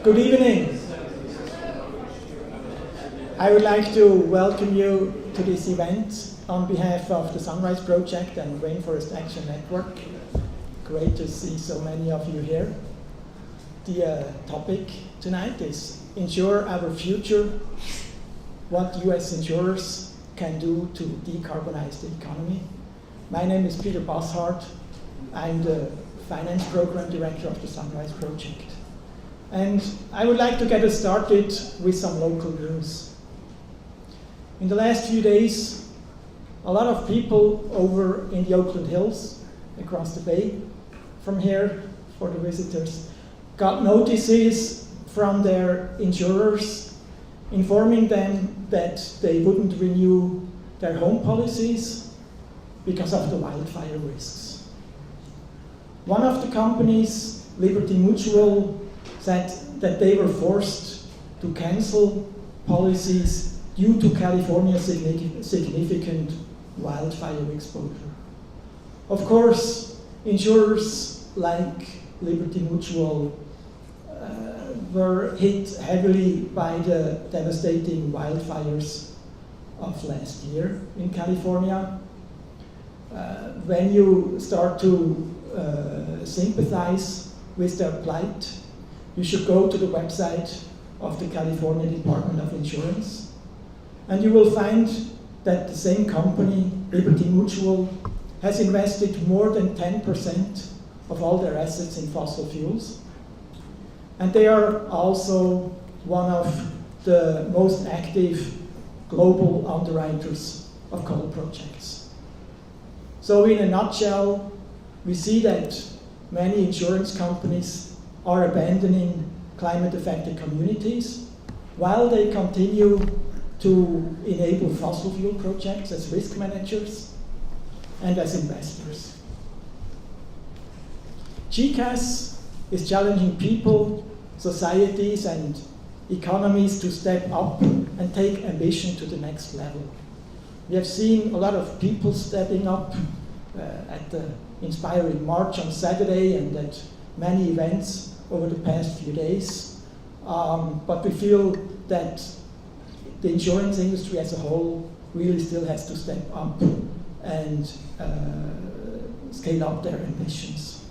Good evening. I would like to welcome you to this event on behalf of the Sunrise Project and Rainforest Action Network. Great to see so many of you here. The topic tonight is Insure Our Future, what US insurers can do to decarbonize the economy. My name is Peter Bosshart. I'm the Finance Program Director of the Sunrise Project. And I would like to get us started with some local news. In the last few days, a lot of people over in the Oakland Hills, across the bay from here for the visitors, got notices from their insurers informing them that they wouldn't renew their home policies because of the wildfire risks. One of the companies, Liberty Mutual, said that they were forced to cancel policies due to California's significant wildfire exposure. Of course, insurers like Liberty Mutual were hit heavily by the devastating wildfires of last year in California. When you start to sympathize with their plight, you should go to the website of the California Department of Insurance, and you will find that the same company, Liberty Mutual, has invested more than 10% of all their assets in fossil fuels. And they are also one of the most active global underwriters of coal projects. So in a nutshell, we see that many insurance companies are abandoning climate-affected communities while they continue to enable fossil fuel projects as risk managers and as investors. GCAS is challenging people, societies, and economies to step up and take ambition to the next level. We have seen a lot of people stepping up at the Inspiring March on Saturday and at many events over the past few days. But we feel that the insurance industry as a whole really still has to step up and scale up their ambitions.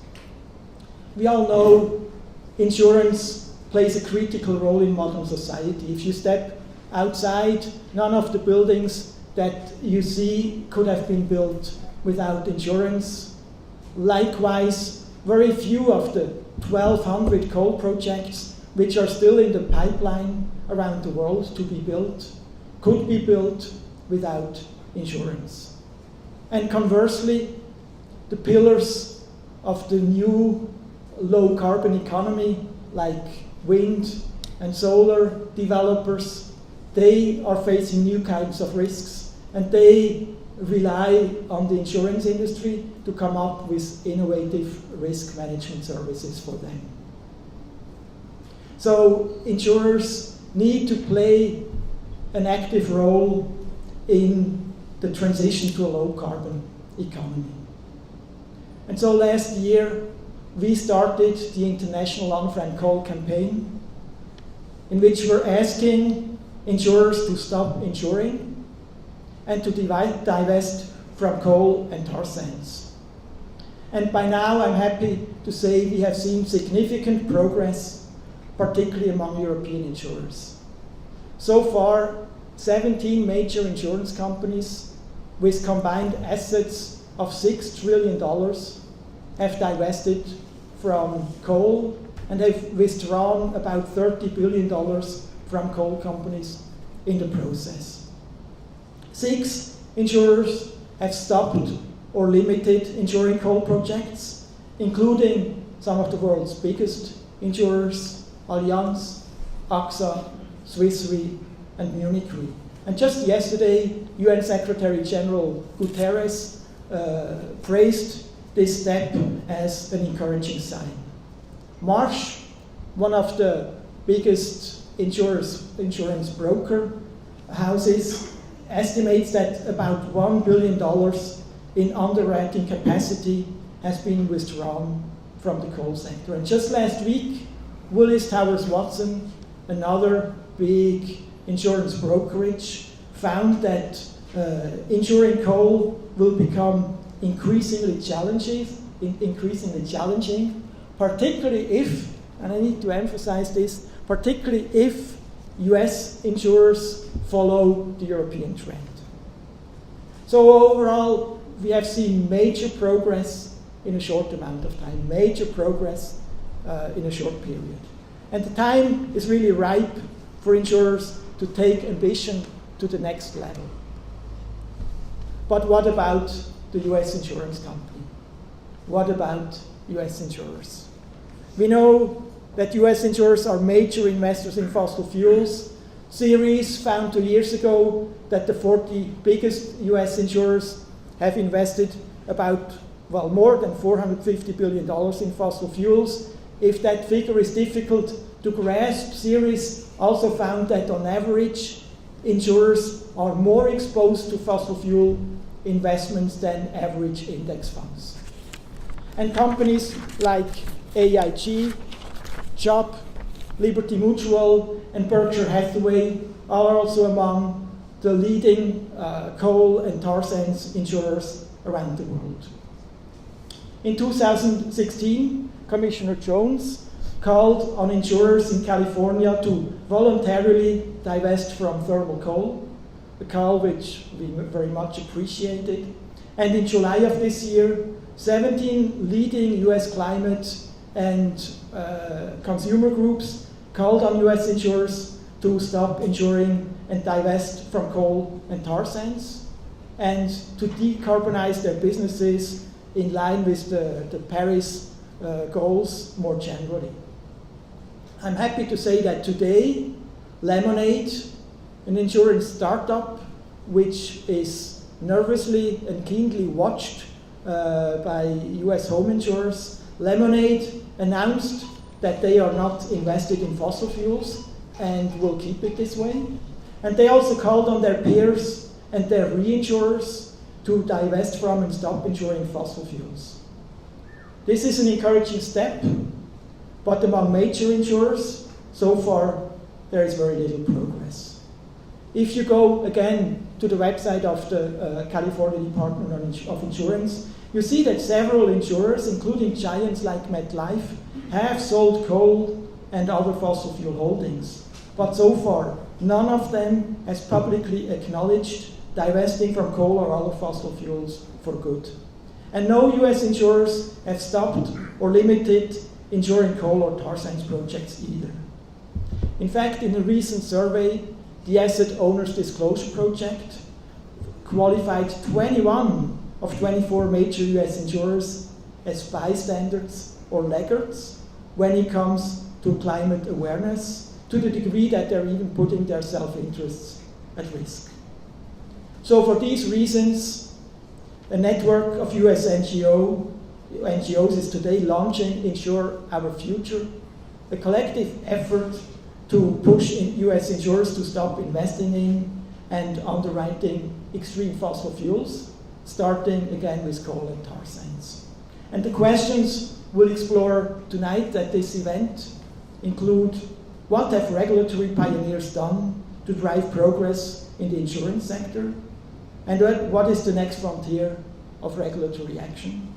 We all know insurance plays a critical role in modern society. If you step outside, none of the buildings that you see could have been built without insurance. Likewise, very few of the 1,200 coal projects which are still in the pipeline around the world to be built could be built without insurance. And conversely, the pillars of the new low carbon economy, like wind and solar developers, they are facing new kinds of risks, and they rely on the insurance industry to come up with innovative risk management services for them. So insurers need to play an active role in the transition to a low carbon economy. And so last year we started the International Unfriend Coal campaign, in which we're asking insurers to stop insuring and to divest from coal and tar sands. And by now I'm happy to say we have seen significant progress, particularly among European insurers. So far, 17 major insurance companies with combined assets of $6 trillion have divested from coal and have withdrawn about $30 billion from coal companies in the process. 6 insurers have stopped or limited insuring coal projects, including some of the world's biggest insurers, Allianz, AXA, Swiss Re, and Munich Re. And just yesterday, UN Secretary General Guterres praised this step as an encouraging sign. Marsh, one of the biggest insurance broker houses, estimates that about $1 billion in underwriting capacity has been withdrawn from the coal sector. And just last week, Willis Towers Watson, another big insurance brokerage, found that insuring coal will become increasingly challenging, particularly if, and I need to emphasize this, particularly if US insurers follow the European trend. So overall, we have seen major progress in a short amount of time, major progress in a short period. And the time is really ripe for insurers to take ambition to the next level. But what about the US insurance company? What about US insurers? We know that US insurers are major investors in fossil fuels. Series found 2 years ago that the 40 biggest US insurers have invested about, well, more than $450 billion in fossil fuels. If that figure is difficult to grasp, Series also found that on average, insurers are more exposed to fossil fuel investments than average index funds. And companies like AIG, Chubb, Liberty Mutual, and Berkshire Hathaway are also among the leading coal and tar sands insurers around the world. In 2016, Commissioner Jones called on insurers in California to voluntarily divest from thermal coal, a call which we very much appreciated. And in July of this year, 17 leading US climate and consumer groups called on US insurers to stop insuring and divest from coal and tar sands and to decarbonize their businesses in line with the Paris goals more generally. I'm happy to say that today, Lemonade, an insurance startup which is nervously and keenly watched by US home insurers, Lemonade announced that they are not invested in fossil fuels and will keep it this way. And they also called on their peers and their reinsurers to divest from and stop insuring fossil fuels. This is an encouraging step, but among major insurers, so far, there is very little progress. If you go again to the website of the California Department of Insurance, you see that several insurers, including giants like MetLife, have sold coal and other fossil fuel holdings. But so far, none of them has publicly acknowledged divesting from coal or other fossil fuels for good. And no US insurers have stopped or limited insuring coal or tar sands projects either. In fact, in a recent survey, the Asset Owners Disclosure Project qualified 21 of 24 major US insurers as bystanders or laggards when it comes to climate awareness, to the degree that they're even putting their self-interests at risk. So for these reasons, a network of US NGOs is today launching Insure Our Future, a collective effort to push US insurers to stop investing in and underwriting extreme fossil fuels, starting again with coal and tar sands. And the questions we'll explore tonight at this event include: what have regulatory pioneers done to drive progress in the insurance sector? And what is the next frontier of regulatory action?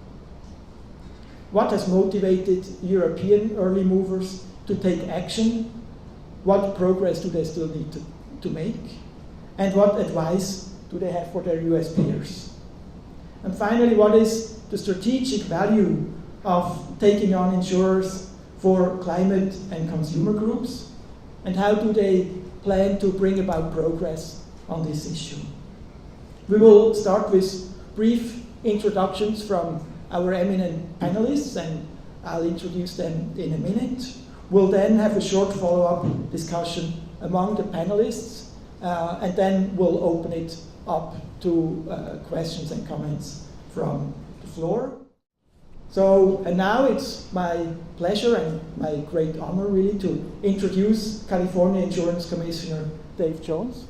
What has motivated European early movers to take action? What progress do they still need to make? And what advice do they have for their US peers? And finally, what is the strategic value of taking on insurers for climate and consumer groups? And how do they plan to bring about progress on this issue? We will start with brief introductions from our eminent panelists, and I'll introduce them in a minute. We'll then have a short follow-up discussion among the panelists, and then we'll open it up to questions and comments from the floor. So, and now it's my pleasure and my great honor really to introduce California Insurance Commissioner Dave Jones.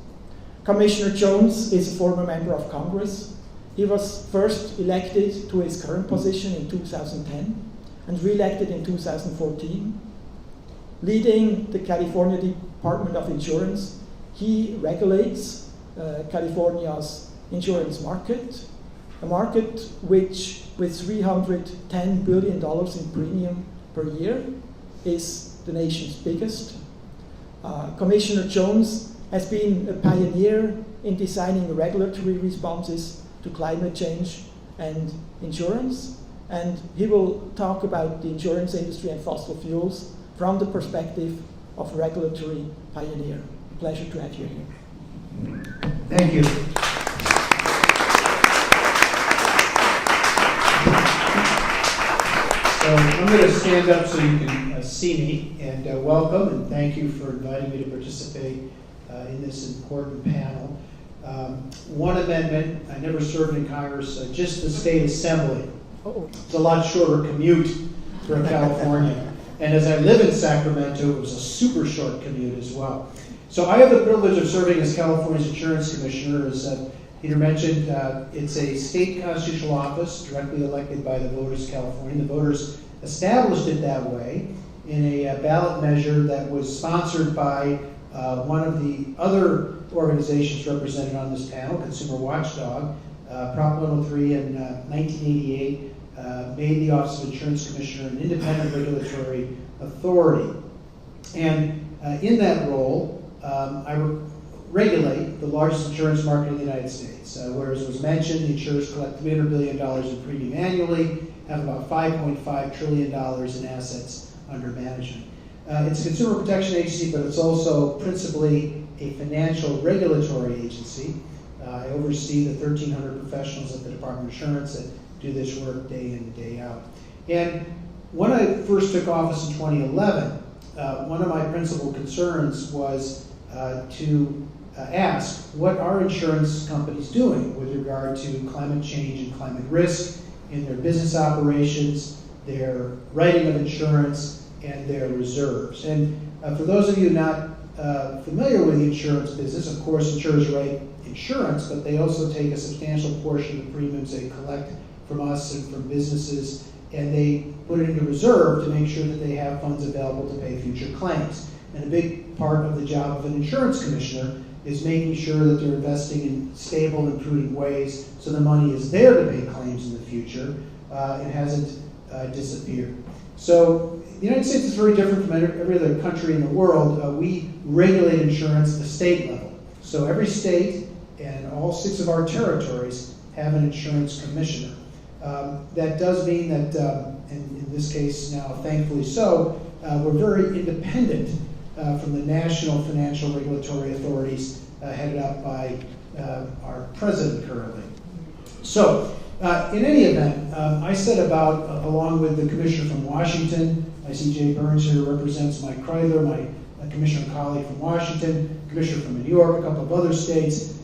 Commissioner Jones is a former member of Congress. He was first elected to his current position in 2010 and re-elected in 2014. leading the California Department of Insurance. He regulates California's insurance market, a market which, with $310 billion in premium per year, is the nation's biggest. Commissioner Jones has been a pioneer in designing regulatory responses to climate change and insurance, and he will talk about the insurance industry and fossil fuels from the perspective of regulatory pioneer. Pleasure to have you here. Thank you. So I'm going to stand up so you can see me, and welcome, and thank you for inviting me to participate in this important panel. One amendment, I never served in Congress, just the state assembly. It's a lot shorter commute for California. And as I live in Sacramento, it was a super short commute as well. So I have the privilege of serving as California's Insurance Commissioner. As Peter mentioned, it's a state constitutional office directly elected by the voters of California. The voters established it that way in a ballot measure that was sponsored by one of the other organizations represented on this panel, Consumer Watchdog. Prop 103 in 1988 made the Office of Insurance Commissioner an independent regulatory authority. And in that role, I regulate the largest insurance market in the United States. Whereas was mentioned, the insurers collect $300 billion in premium annually, have about $5.5 trillion in assets under management. It's a consumer protection agency, but it's also principally a financial regulatory agency. I oversee the 1,300 professionals at the Department of Insurance that do this work day in and day out. And when I first took office in 2011, one of my principal concerns was to ask, what are insurance companies doing with regard to climate change and climate risk in their business operations, their writing of insurance, and their reserves? And for those of you not familiar with the insurance business, of course, insurers write insurance, but they also take a substantial portion of the premiums they collect from us and from businesses, and they put it into reserve to make sure that they have funds available to pay future claims. And a big part of the job of an insurance commissioner is making sure that they're investing in stable and prudent ways so the money is there to pay claims in the future. It hasn't disappeared. So the United States is very different from every other country in the world. We regulate insurance at the state level. So every state and all 6 of our territories have an insurance commissioner. That does mean that, and in this case now thankfully so, we're very independent from the national financial regulatory authorities headed up by our president currently. So in any event, I set about, along with the commissioner from Washington, I see Jay Burns here, who represents Mike Kreidler, my commissioner colleague from Washington, commissioner from New York, a couple of other states,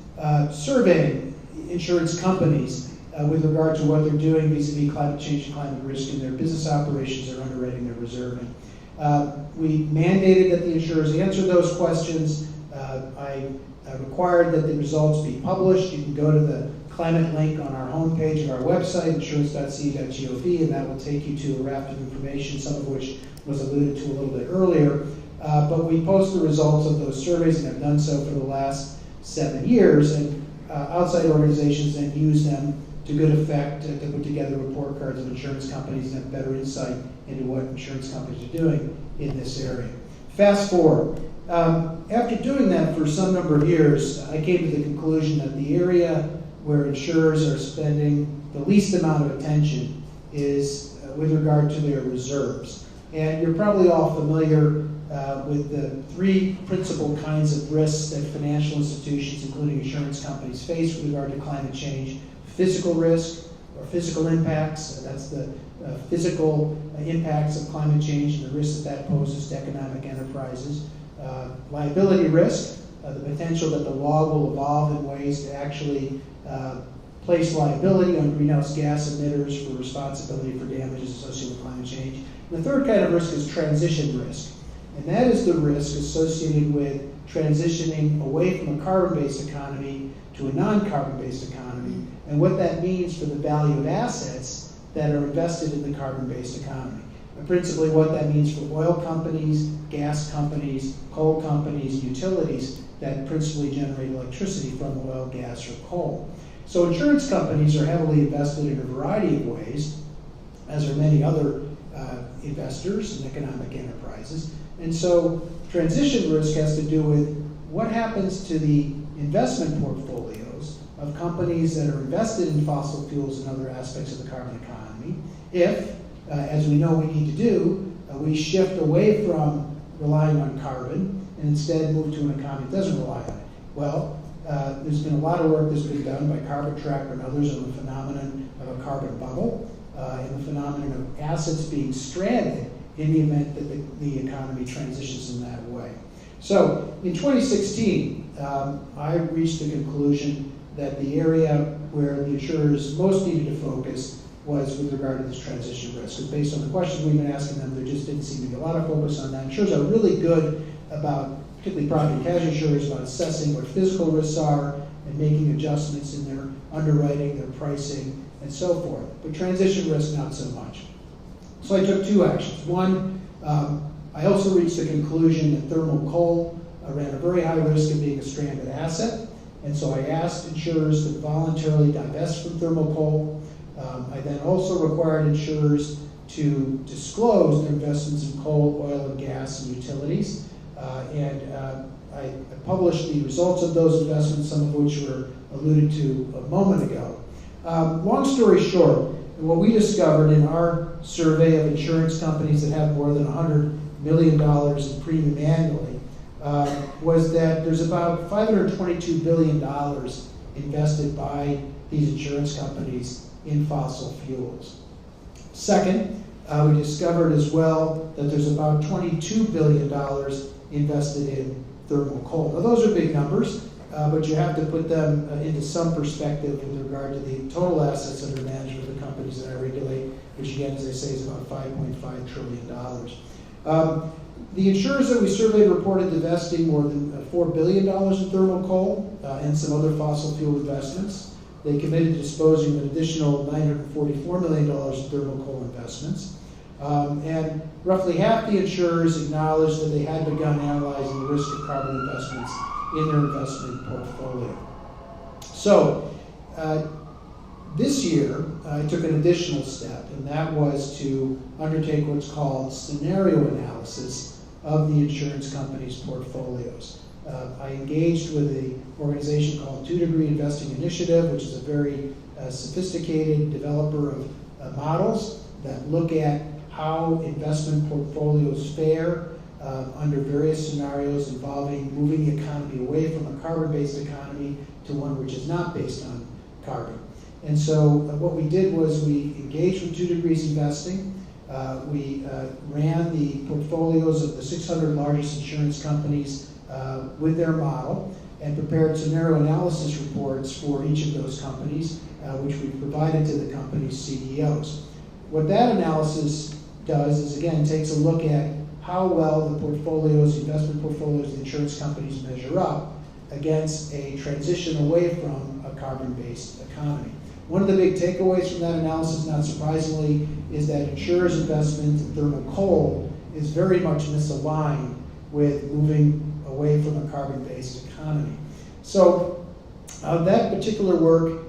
surveying insurance companies with regard to what they're doing vis-a-vis climate change and climate risk in their business operations, their underwriting, their reserving. We mandated that the insurers answer those questions. I required that the results be published. You can go to the climate link on our homepage of our website, insurance.ce.gov, and that will take you to a raft of information, some of which was alluded to a little bit earlier. But we post the results of those surveys and have done so for the last 7 years, and outside organizations then use them to good effect to put together report cards of insurance companies and have better insight into what insurance companies are doing in this area. Fast forward. After doing that for some number of years, I came to the conclusion that the area where insurers are spending the least amount of attention is with regard to their reserves. And you're probably all familiar with the 3 principal kinds of risks that financial institutions, including insurance companies, face with regard to climate change. Physical risk, or physical impacts, that's the physical impacts of climate change and the risk that poses to economic enterprises. Liability risk, the potential that the law will evolve in ways to actually place liability on greenhouse gas emitters for responsibility for damages associated with climate change. And the third kind of risk is transition risk. And that is the risk associated with transitioning away from a carbon-based economy to a non-carbon-based economy, and what that means for the value of assets that are invested in the carbon-based economy. principally what that means for oil companies, gas companies, coal companies, utilities that principally generate electricity from oil, gas, or coal. So insurance companies are heavily invested in a variety of ways, as are many other investors and economic enterprises. And so transition risk has to do with what happens to the investment portfolios of companies that are invested in fossil fuels and other aspects of the carbon economy if, as we know we need to do, we shift away from relying on carbon and instead move to an economy that doesn't rely on it. Well, there's been a lot of work that's been done by Carbon Tracker and others on the phenomenon of a carbon bubble and the phenomenon of assets being stranded in the event that the economy transitions in that way. So in 2016, I reached the conclusion that the area where the insurers most needed to focus was with regard to this transition risk. And based on the questions we've been asking them, there just didn't seem to be a lot of focus on that. Insurers are really good about, particularly property and casualty insurers, about assessing what physical risks are and making adjustments in their underwriting, their pricing, and so forth. But transition risk, not so much. So I took two actions. One, I also reached the conclusion that thermal coal ran a very high risk of being a stranded asset. And so I asked insurers to voluntarily divest from thermal coal. I then also required insurers to disclose their investments in coal, oil, and gas, and utilities. I published the results of those investments, some of which were alluded to a moment ago. Long story short, what we discovered in our survey of insurance companies that have more than $100 million in premium annually was that there's about $522 billion invested by these insurance companies in fossil fuels. Second, we discovered as well that there's about $22 billion invested in thermal coal. Now those are big numbers, but you have to put them into some perspective with regard to the total assets under management of the companies that I regulate, which again, as I say, is about $5.5 trillion. The insurers that we surveyed reported divesting more than $4 billion in thermal coal and some other fossil fuel investments. They committed to disposing of an additional $944 million in thermal coal investments. And roughly half the insurers acknowledged that they had begun analyzing the risk of carbon investments in their investment portfolio. So this year, I took an additional step, and that was to undertake what's called scenario analysis of the insurance company's portfolios. I engaged with an organization called 2 Degree Investing Initiative, which is a very sophisticated developer of models that look at how investment portfolios fare under various scenarios involving moving the economy away from a carbon-based economy to one which is not based on carbon. And so what we did was we engaged with 2 Degrees Investing. We ran the portfolios of the 600 largest insurance companies with their model and prepared scenario analysis reports for each of those companies, which we provided to the company's CEOs. What that analysis does is, again, takes a look at how well the portfolios, investment portfolios of the insurance companies measure up against a transition away from a carbon-based economy. One of the big takeaways from that analysis, not surprisingly, is that insurers' investment in thermal coal is very much misaligned with moving away from a carbon-based economy. So that particular work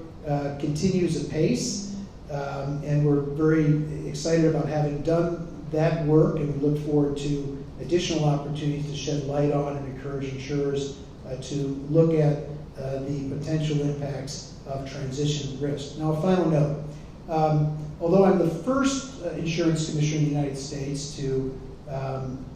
continues apace, and we're very excited about having done that work, and we look forward to additional opportunities to shed light on and encourage insurers to look at the potential impacts of transition risk. Now, a final note. Although I'm the first insurance commissioner in the United States to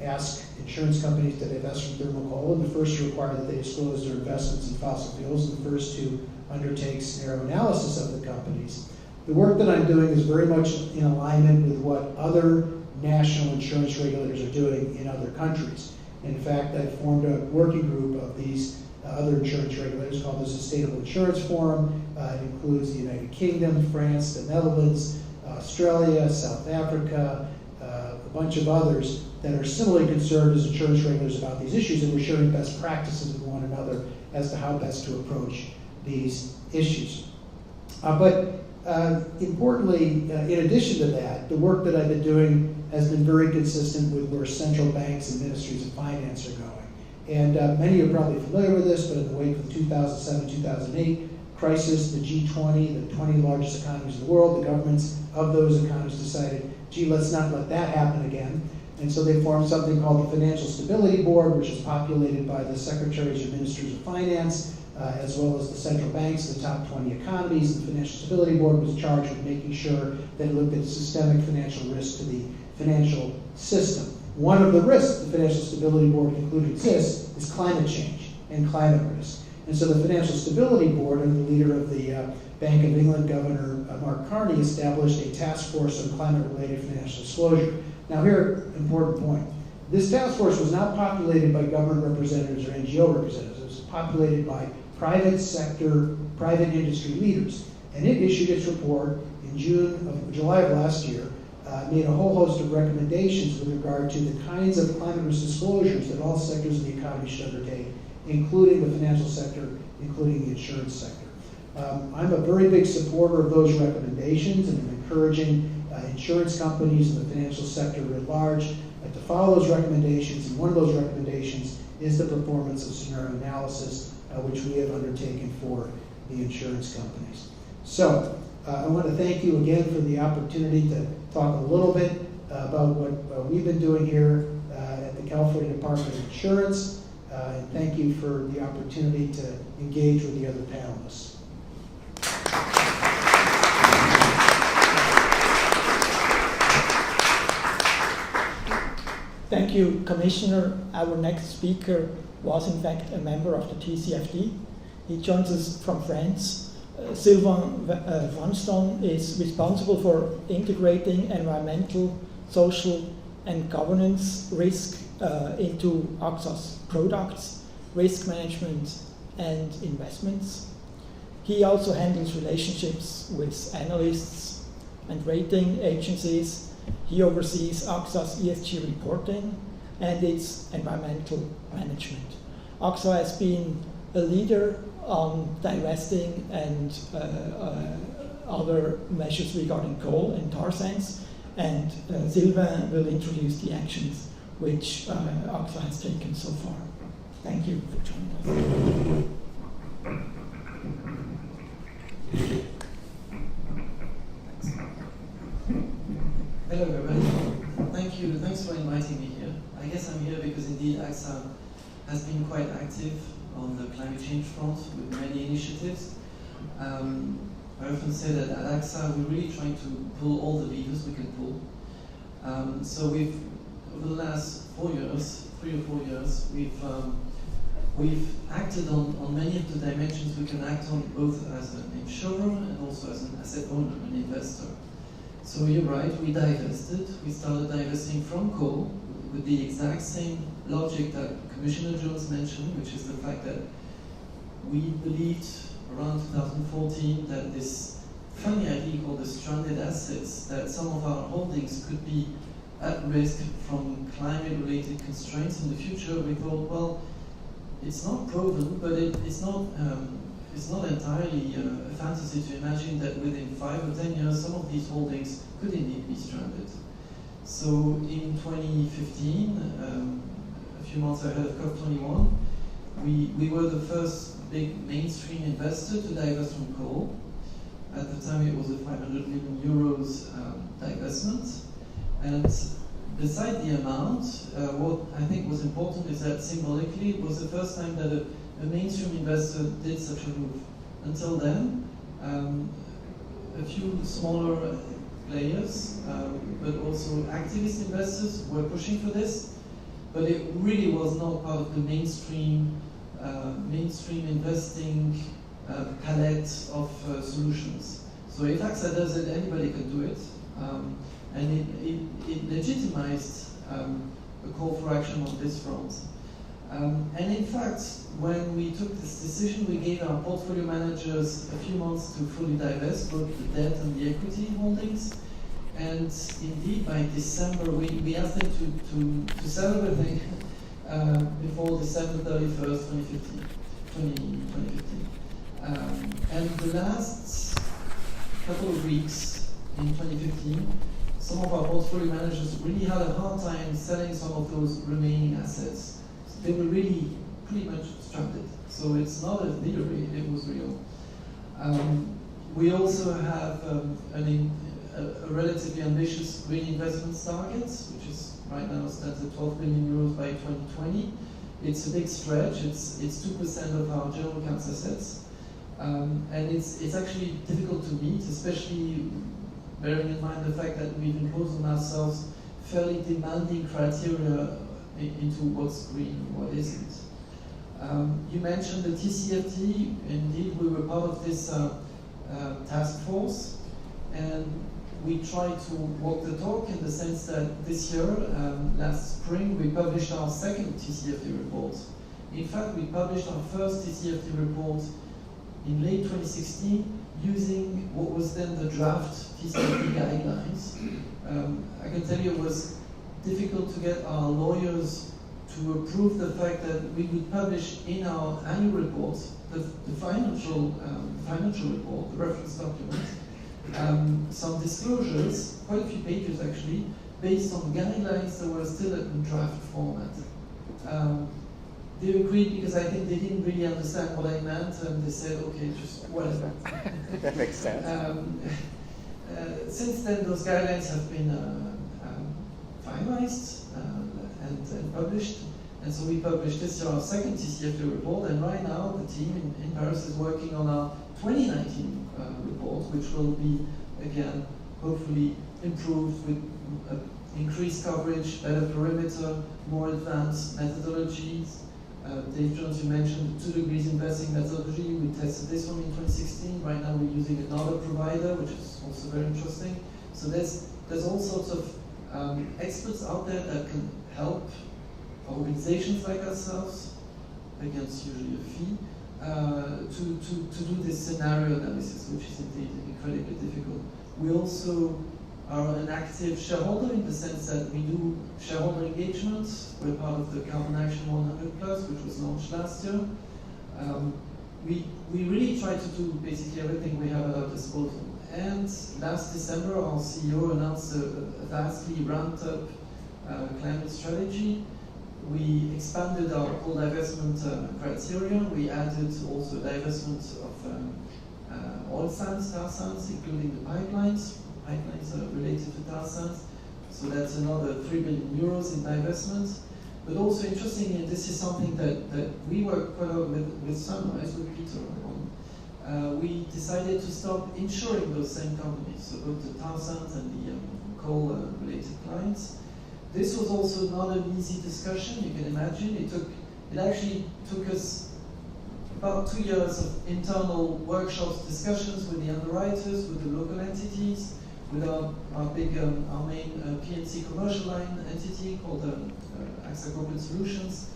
ask insurance companies to divest from thermal coal, and the first to require that they disclose their investments in fossil fuels, and the first to undertake scenario analysis of the companies, the work that I'm doing is very much in alignment with what other national insurance regulators are doing in other countries. In fact, I formed a working group of these other insurance regulators called the Sustainable Insurance Forum. It includes the United Kingdom, France, the Netherlands, Australia, South Africa, a bunch of others that are similarly concerned as insurance regulators about these issues, and we're sharing best practices with one another as to how best to approach these issues. But importantly, in addition to that, the work that I've been doing has been very consistent with where central banks and ministries of finance are going. And many are probably familiar with this, but in the wake of the 2007-2008 crisis, the G20, the 20 largest economies in the world, the governments of those economies decided, gee, let's not let that happen again. And so they formed something called the Financial Stability Board, which is populated by the secretaries or ministers of finance, as well as the central banks, the top 20 economies. The Financial Stability Board was charged with making sure that it looked at systemic financial risk to the financial system. One of the risks the Financial Stability Board concluded exists is climate change and climate risk. And so the Financial Stability Board, under the leader of the Bank of England Governor Mark Carney, established a task force on climate-related financial disclosure. Now here, important point. This task force was not populated by government representatives or NGO representatives. It was populated by private sector, private industry leaders. And it issued its report in July of last year, made a whole host of recommendations with regard to the kinds of climate risk disclosures that all sectors of the economy should undertake, including the financial sector, including the insurance sector. I'm a very big supporter of those recommendations, and I'm encouraging insurance companies and the financial sector at large to follow those recommendations. And one of those recommendations is the performance of scenario analysis, which we have undertaken for the insurance companies. So I want to thank you again for the opportunity to talk a little bit about what we've been doing here at the California Department of Insurance. And thank you for the opportunity to engage with the other panelists. Thank you, Commissioner. Our next speaker was in fact a member of the TCFD. He joins us from France. Sylvain Vanston is responsible for integrating environmental, social, and governance risk into AXA's products, risk management, and investments. He also handles relationships with analysts and rating agencies. He oversees AXA's ESG reporting and its environmental management. AXA has been a leader on divesting and other measures regarding coal and tar sands, and Sylvain will introduce the actions which AXA has taken so far. Thank you for joining us. Hello everybody. Thank you. Thanks for inviting me here. I guess I'm here because indeed AXA has been quite active on the climate change front with many initiatives. I often say that at AXA we're really trying to pull all the levers we can pull. So we've, over the last 3 or 4 years, we've acted on many of the dimensions we can act on, both as an insurer and also as an asset owner, an investor. So you're right, we divested. We started divesting from coal with the exact same logic that Commissioner Jones mentioned, which is the fact that we believed around 2014 that this funny idea called the stranded assets, that some of our holdings could be at risk from climate-related constraints in the future. We thought, well, it's not proven, but it's not entirely a fantasy to imagine that within 5 or 10 years, some of these holdings could indeed be stranded. So in 2015, a few months ahead of COP21, we were the first big mainstream investor to divest from coal. At the time, it was a 500 million euros divestment. And beside the amount, what I think was important is that symbolically, it was the first time that a mainstream investor did such a move. Until then, a few smaller players, but also activist investors were pushing for this, but it really was not part of the mainstream investing palette of solutions. So if AXA does it, anybody can do it, and it legitimized a call for action on this front. And in fact, when we took this decision, we gave our portfolio managers a few months to fully divest both the debt and the equity holdings. And indeed, by December, we asked them to sell everything before December 31st, 2015. And the last couple of weeks in 2015, some of our portfolio managers really had a hard time selling some of those remaining assets. So they were really pretty much stranded. So it's not a theory, it was real. We also have a relatively ambitious green investments target, which is right now stands at 12 billion euros by 2020. It's a big stretch. It's 2% of our general account assets, and it's actually difficult to meet, especially bearing in mind the fact that we've imposed on ourselves fairly demanding criteria into what's green and what isn't. You mentioned the TCFD. Indeed, we were part of this task force, and we tried to walk the talk in the sense that this year, last spring, we published our second TCFD report. In fact, we published our first TCFD report in late 2016 using what was then the draft TCFD guidelines. I can tell you it was difficult to get our lawyers to approve the fact that we would publish in our annual report the financial report, the reference document, some disclosures, quite a few pages actually, based on guidelines that were still in draft format. They agreed because I think they didn't really understand what I meant, and they said, okay, just whatever. That makes sense. Since then, those guidelines have been finalized and published, and so we published this year our second TCFD report, and right now the team in Paris is working on our 2019 report, which will be, again, hopefully improved with increased coverage, better perimeter, more advanced methodologies. Dave Jones, you mentioned the 2 degrees investing methodology. We tested this one in 2016. Right now we're using another provider, which is also very interesting. So there's all sorts of experts out there that can help organizations like ourselves, against usually a fee, to do this scenario analysis, which is indeed incredibly difficult. We also are an active shareholder in the sense that we do shareholder engagement. We're part of the Carbon Action 100+, which was launched last year. We really try to do basically everything we have at our disposal. And last December, our CEO announced a vastly ramped up climate strategy. We expanded our coal divestment criteria. We added also divestment of oil sands, tar sands, including the pipelines. Pipelines are related to tar sands. So that's another 3 billion euros in divestment. But also interestingly, this is something that we work quite a lot with Sunrise, with Peter on. We decided to stop insuring those same companies, so both the tar sands and the coal-related clients. This was also not an easy discussion, you can imagine. It actually took us about 2 years of internal workshops, discussions with the underwriters, with the local entities, with our main P&C commercial line entity called AXA Corporate Solutions.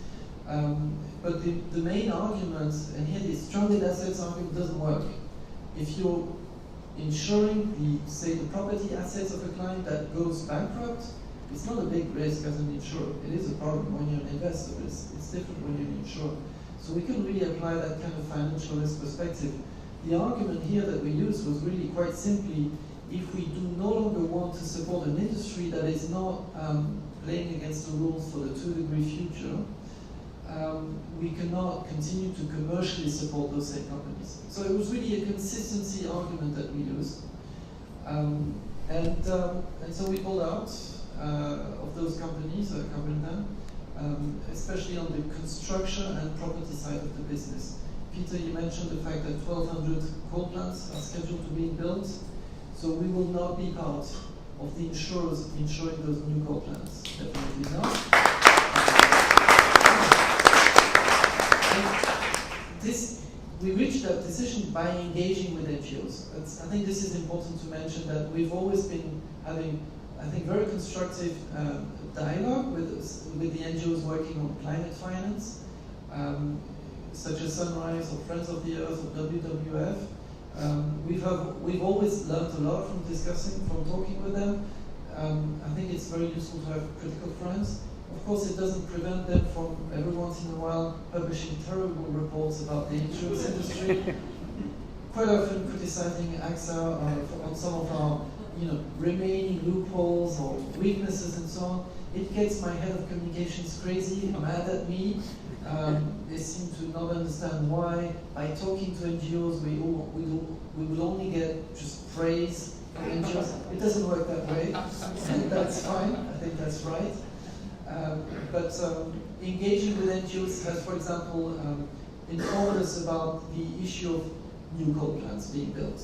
But the main argument, and here the stranded assets argument doesn't work. If you're insuring say the property assets of a client that goes bankrupt, it's not a big risk as an insurer. It is a problem when you're an investor, but it's different when you're an insurer. So we couldn't really apply that kind of financial risk perspective. The argument here that we used was really quite simply, if we do no longer want to support an industry that is not playing against the rules for the 2-degree future, we cannot continue to commercially support those same companies. So it was really a consistency argument that we used. And so we pulled out of those companies, covering them, especially on the construction and property side of the business. Peter, you mentioned the fact that 1,200 coal plants are scheduled to be built, so we will not be part of the insurers insuring those new coal plants. Definitely not. We reached that decision by engaging with NGOs. I think this is important to mention that we've always been having, I think, very constructive dialogue with the NGOs working on climate finance, such as Sunrise or Friends of the Earth or WWF. We've always learned a lot from talking with them. I think it's very useful to have critical friends. Of course, it doesn't prevent them from every once in a while publishing terrible reports about the insurance industry. quite often criticizing AXA on some of our remaining loopholes or weaknesses and so on. It gets my head of communications crazy, mad at me. They seem to not understand why. By talking to NGOs, we will only get just praise from NGOs. It doesn't work that way, and that's fine. I think that's right. But engaging with NGOs has, for example, informed us about the issue of new coal plants being built.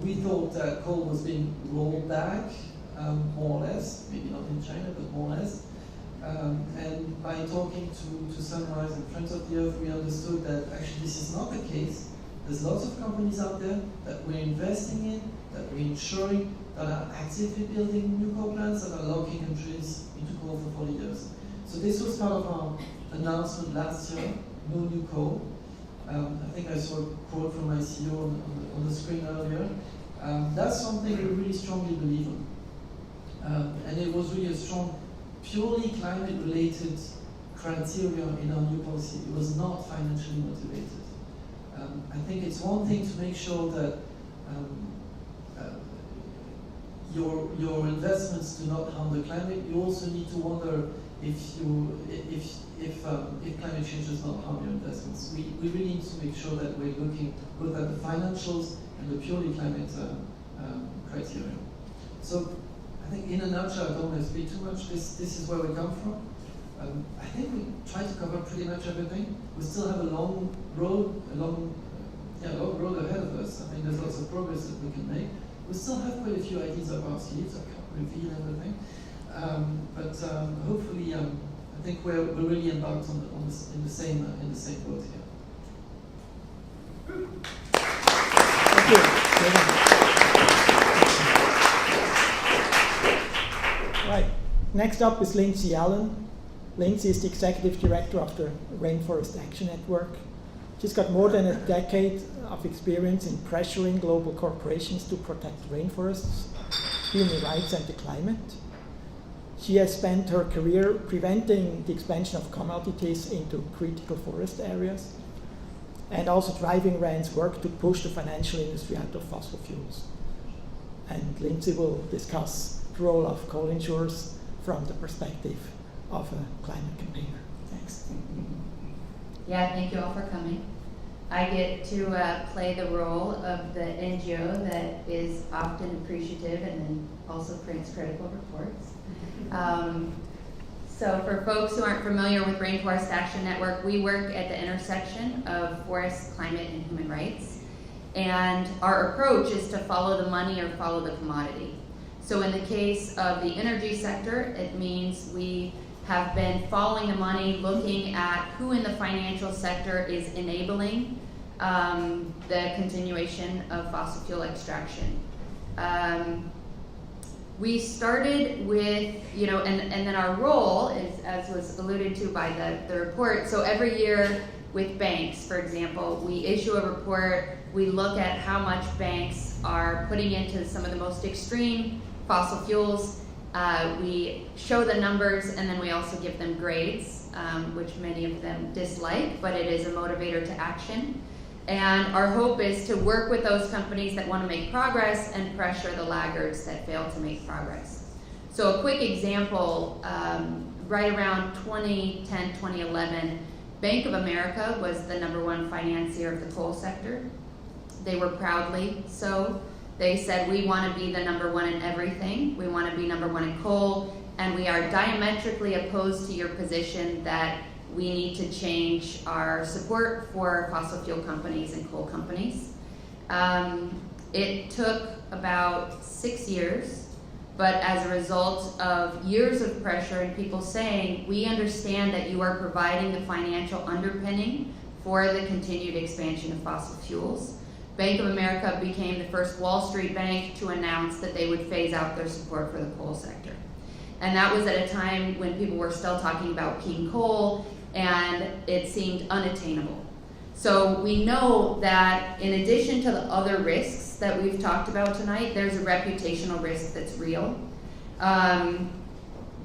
We thought that coal was being rolled back, more or less, maybe not in China, but more or less. And by talking to Sunrise and Friends of the Earth, we understood that actually this is not the case. There's lots of companies out there that we're investing in, that we're insuring, that are actively building new coal plants, that are locking countries into coal for 40 years. So this was part of our announcement last year, no new coal. I think I saw a quote from my CEO on the screen earlier. That's something we really strongly believe in. And it was really a strong, purely climate-related criteria in our new policy. It was not financially motivated. I think it's one thing to make sure that your investments do not harm the climate. You also need to wonder if climate change does not harm your investments. We really need to make sure that we're looking both at the financials and the purely climate criteria. So I think in a nutshell, I don't want to speak too much. This is where we come from. I think we try to cover pretty much everything. We still have a long road ahead of us. I think there's lots of progress that we can make. We still have quite a few ideas up our sleeves. I can't reveal everything. But hopefully, I think we're really embarked in the same boat here. Thank you. Right. Next up is Lindsay Allen. Lindsay is the Executive Director of the Rainforest Action Network. She's got more than a decade of experience in pressuring global corporations to protect rainforests, human rights, and the climate. She has spent her career preventing the expansion of commodities into critical forest areas and also driving RAND's work to push the financial industry out of fossil fuels. And Lindsay will discuss the role of coal insurers from the perspective of a climate campaigner. Thanks. Yeah, thank you all for coming. I get to play the role of the NGO that is often appreciative and then also prints critical reports. So for folks who aren't familiar with Rainforest Action Network, we work at the intersection of forest, climate, and human rights. And our approach is to follow the money or follow the commodity. So in the case of the energy sector, it means we have been following the money, looking at who in the financial sector is enabling the continuation of fossil fuel extraction. We started with, and then our role is, as was alluded to by the report, so every year with banks, for example, we issue a report, we look at how much banks are putting into some of the most extreme fossil fuels. We show the numbers, and then we also give them grades, which many of them dislike, but it is a motivator to action. And our hope is to work with those companies that want to make progress and pressure the laggards that fail to make progress. So a quick example, right around 2010, 2011, Bank of America was the #1 financier of the coal sector. They were proudly so. They said, we want to be the #1 in everything. We want to be #1 in coal, and we are diametrically opposed to your position that we need to change our support for fossil fuel companies and coal companies. It took about 6 years, but as a result of years of pressure and people saying, we understand that you are providing the financial underpinning for the continued expansion of fossil fuels, Bank of America became the first Wall Street bank to announce that they would phase out their support for the coal sector. And that was at a time when people were still talking about peaking coal, and it seemed unattainable. So we know that in addition to the other risks that we've talked about tonight, there's a reputational risk that's real.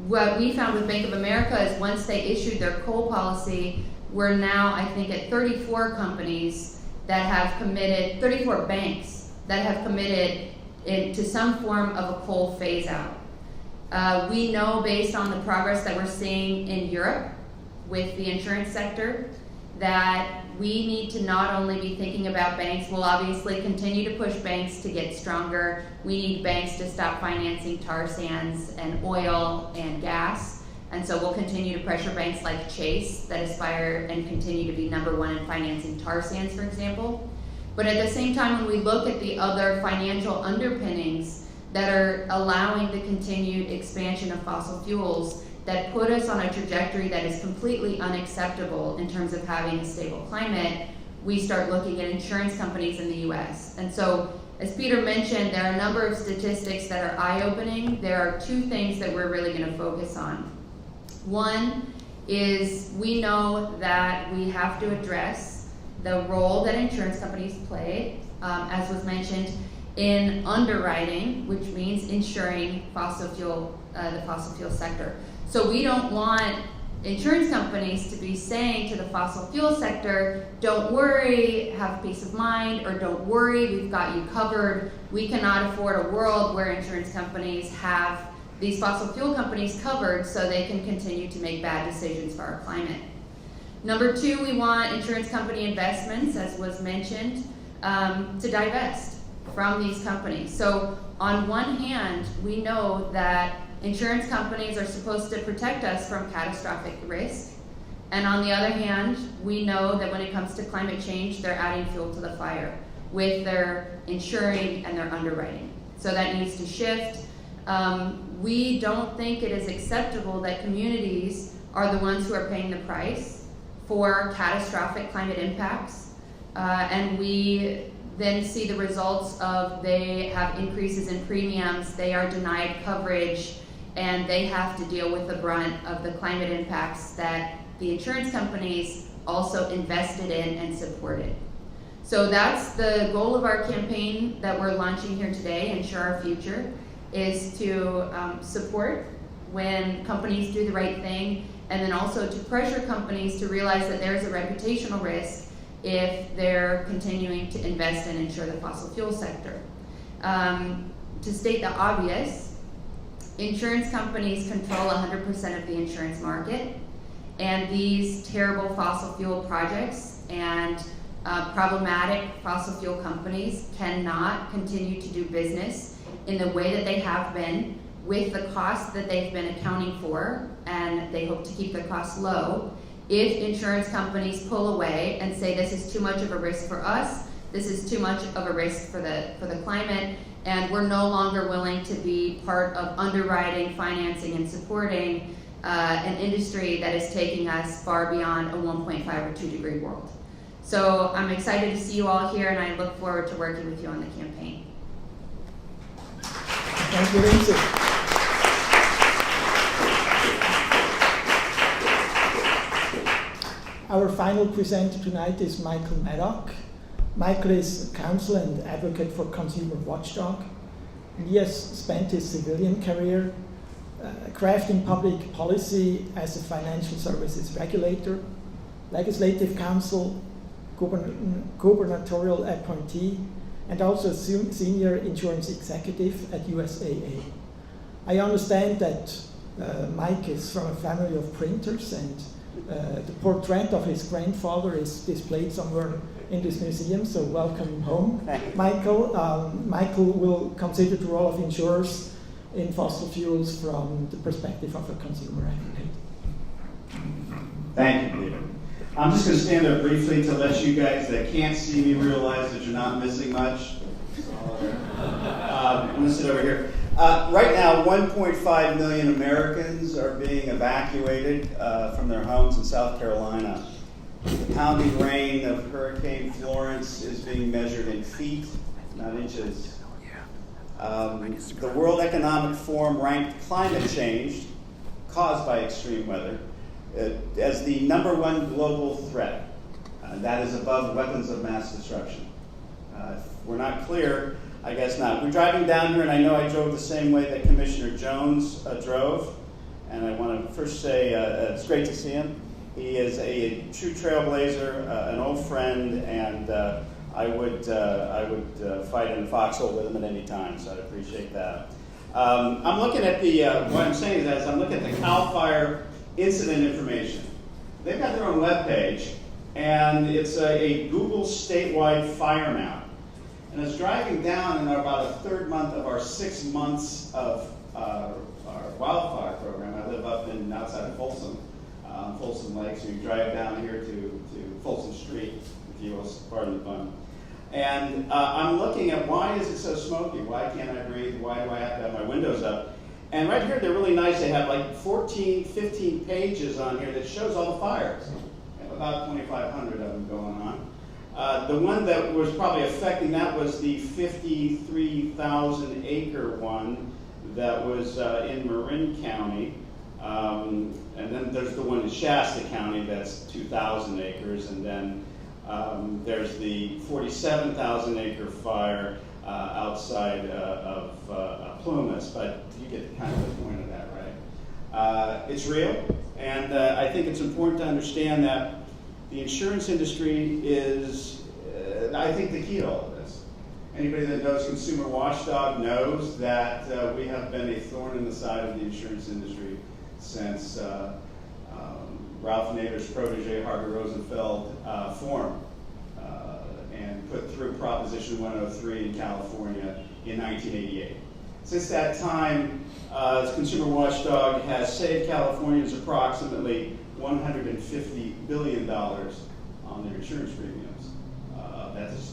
What we found with Bank of America is once they issued their coal policy, we're now, I think, at 34 companies that have committed, 34 banks that have committed to some form of a coal phase out. We know based on the progress that we're seeing in Europe with the insurance sector that we need to not only be thinking about banks, we'll obviously continue to push banks to get stronger. We need banks to stop financing tar sands and oil and gas. And so we'll continue to pressure banks like Chase that aspire and continue to be number one in financing tar sands, for example. But at the same time, when we look at the other financial underpinnings that are allowing the continued expansion of fossil fuels that put us on a trajectory that is completely unacceptable in terms of having a stable climate, we start looking at insurance companies in the US. And so, as Peter mentioned, there are a number of statistics that are eye-opening. There are two things that we're really going to focus on. One is we know that we have to address the role that insurance companies play, as was mentioned, in underwriting, which means insuring fossil fuel, the fossil fuel sector. So we don't want insurance companies to be saying to the fossil fuel sector, don't worry, have peace of mind, or don't worry, we've got you covered. We cannot afford a world where insurance companies have these fossil fuel companies covered so they can continue to make bad decisions for our climate. Number two, we want insurance company investments, as was mentioned, to divest from these companies. So on one hand, we know that insurance companies are supposed to protect us from catastrophic risk. And on the other hand, we know that when it comes to climate change, they're adding fuel to the fire with their insuring and their underwriting. So that needs to shift. We don't think it is acceptable that communities are the ones who are paying the price for catastrophic climate impacts. And we then see the results of they have increases in premiums, they are denied coverage, and they have to deal with the brunt of the climate impacts that the insurance companies also invested in and supported. So that's the goal of our campaign that we're launching here today, Insure Our Future, is to support when companies do the right thing, and then also to pressure companies to realize that there's a reputational risk if they're continuing to invest and insure the fossil fuel sector. To state the obvious, insurance companies control 100% of the insurance market, and these terrible fossil fuel projects and problematic fossil fuel companies cannot continue to do business in the way that they have been with the costs that they've been accounting for, and they hope to keep the costs low. If insurance companies pull away and say this is too much of a risk for us, this is too much of a risk for the climate, and we're no longer willing to be part of underwriting, financing, and supporting an industry that is taking us far beyond a 1.5 or 2 degree world. So I'm excited to see you all here, and I look forward to working with you on the campaign. Thank you, Lindsay. Our final presenter tonight is Michael Maddock. Michael is counsel and advocate for Consumer Watchdog. He has spent his civilian career crafting public policy as a financial services regulator, legislative counsel, gubernatorial appointee, and also senior insurance executive at USAA. I understand that Mike is from a family of printers, and the portrait of his grandfather is displayed somewhere in this museum, so welcome home, Michael. Michael will consider the role of insurers in fossil fuels from the perspective of a consumer advocate. Thank you, Peter. I'm just going to stand up briefly to let you guys that can't see me realize that you're not missing much. I'm going to sit over here. Right now, 1.5 million Americans are being evacuated from their homes in South Carolina. The pounding rain of Hurricane Florence is being measured in feet, not inches. The World Economic Forum ranked climate change caused by extreme weather as the #1 global threat. That is above weapons of mass destruction. If we're not clear, I guess not. We're driving down here, and I know I drove the same way that Commissioner Jones drove. And I want to first say it's great to see him. He is a true trailblazer, an old friend, and I would fight in a foxhole with them at any time, so I appreciate that. I'm looking at the, what I'm saying is I'm looking at the CAL FIRE incident information. They've got their own webpage, and it's a Google statewide fire map. And I was driving down in about a third month of our 6 months of our wildfire program. I live up in outside of Folsom, Folsom Lake, so you drive down here to Folsom Street, if you will, pardon the pun. And I'm looking at why is it so smoky? Why can't I breathe? Why do I have to have my windows up? And right here, they're really nice. They have like 14, 15 pages on here that shows all the fires. They have about 2,500 of them going on. The one that was probably affecting that was the 53,000 acre one that was in Marin County. And then there's the one in Shasta County that's 2,000 acres. And then there's the 47,000 acre fire outside of Plumas. But you get kind of the point of that, right? It's real. And I think it's important to understand that the insurance industry is, I think, the key to all of this. Anybody that knows Consumer Watchdog knows that we have been a thorn in the side of the insurance industry since Ralph Nader's protege, Harvey Rosenfeld, formed and put through Proposition 103 in California in 1988. Since that time, Consumer Watchdog has saved Californians approximately $150 billion on their insurance premiums.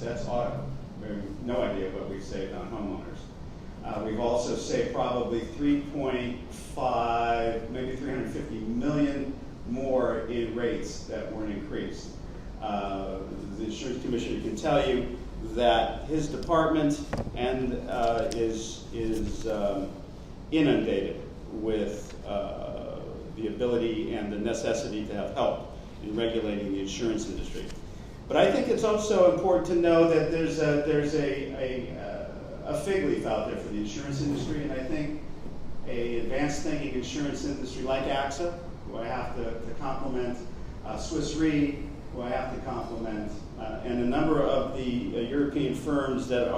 That's auto. We have no idea what we've saved on homeowners. We've also saved probably 3.5, maybe 350 million more in rates that weren't increased. The insurance commissioner can tell you that his department is inundated with the ability and the necessity to have help in regulating the insurance industry. But I think it's also important to know that there's a fig leaf out there for the insurance industry, and I think a advanced thinking insurance industry like AXA, who I have to compliment, Swiss Re, who I have to compliment, and a number of the European firms that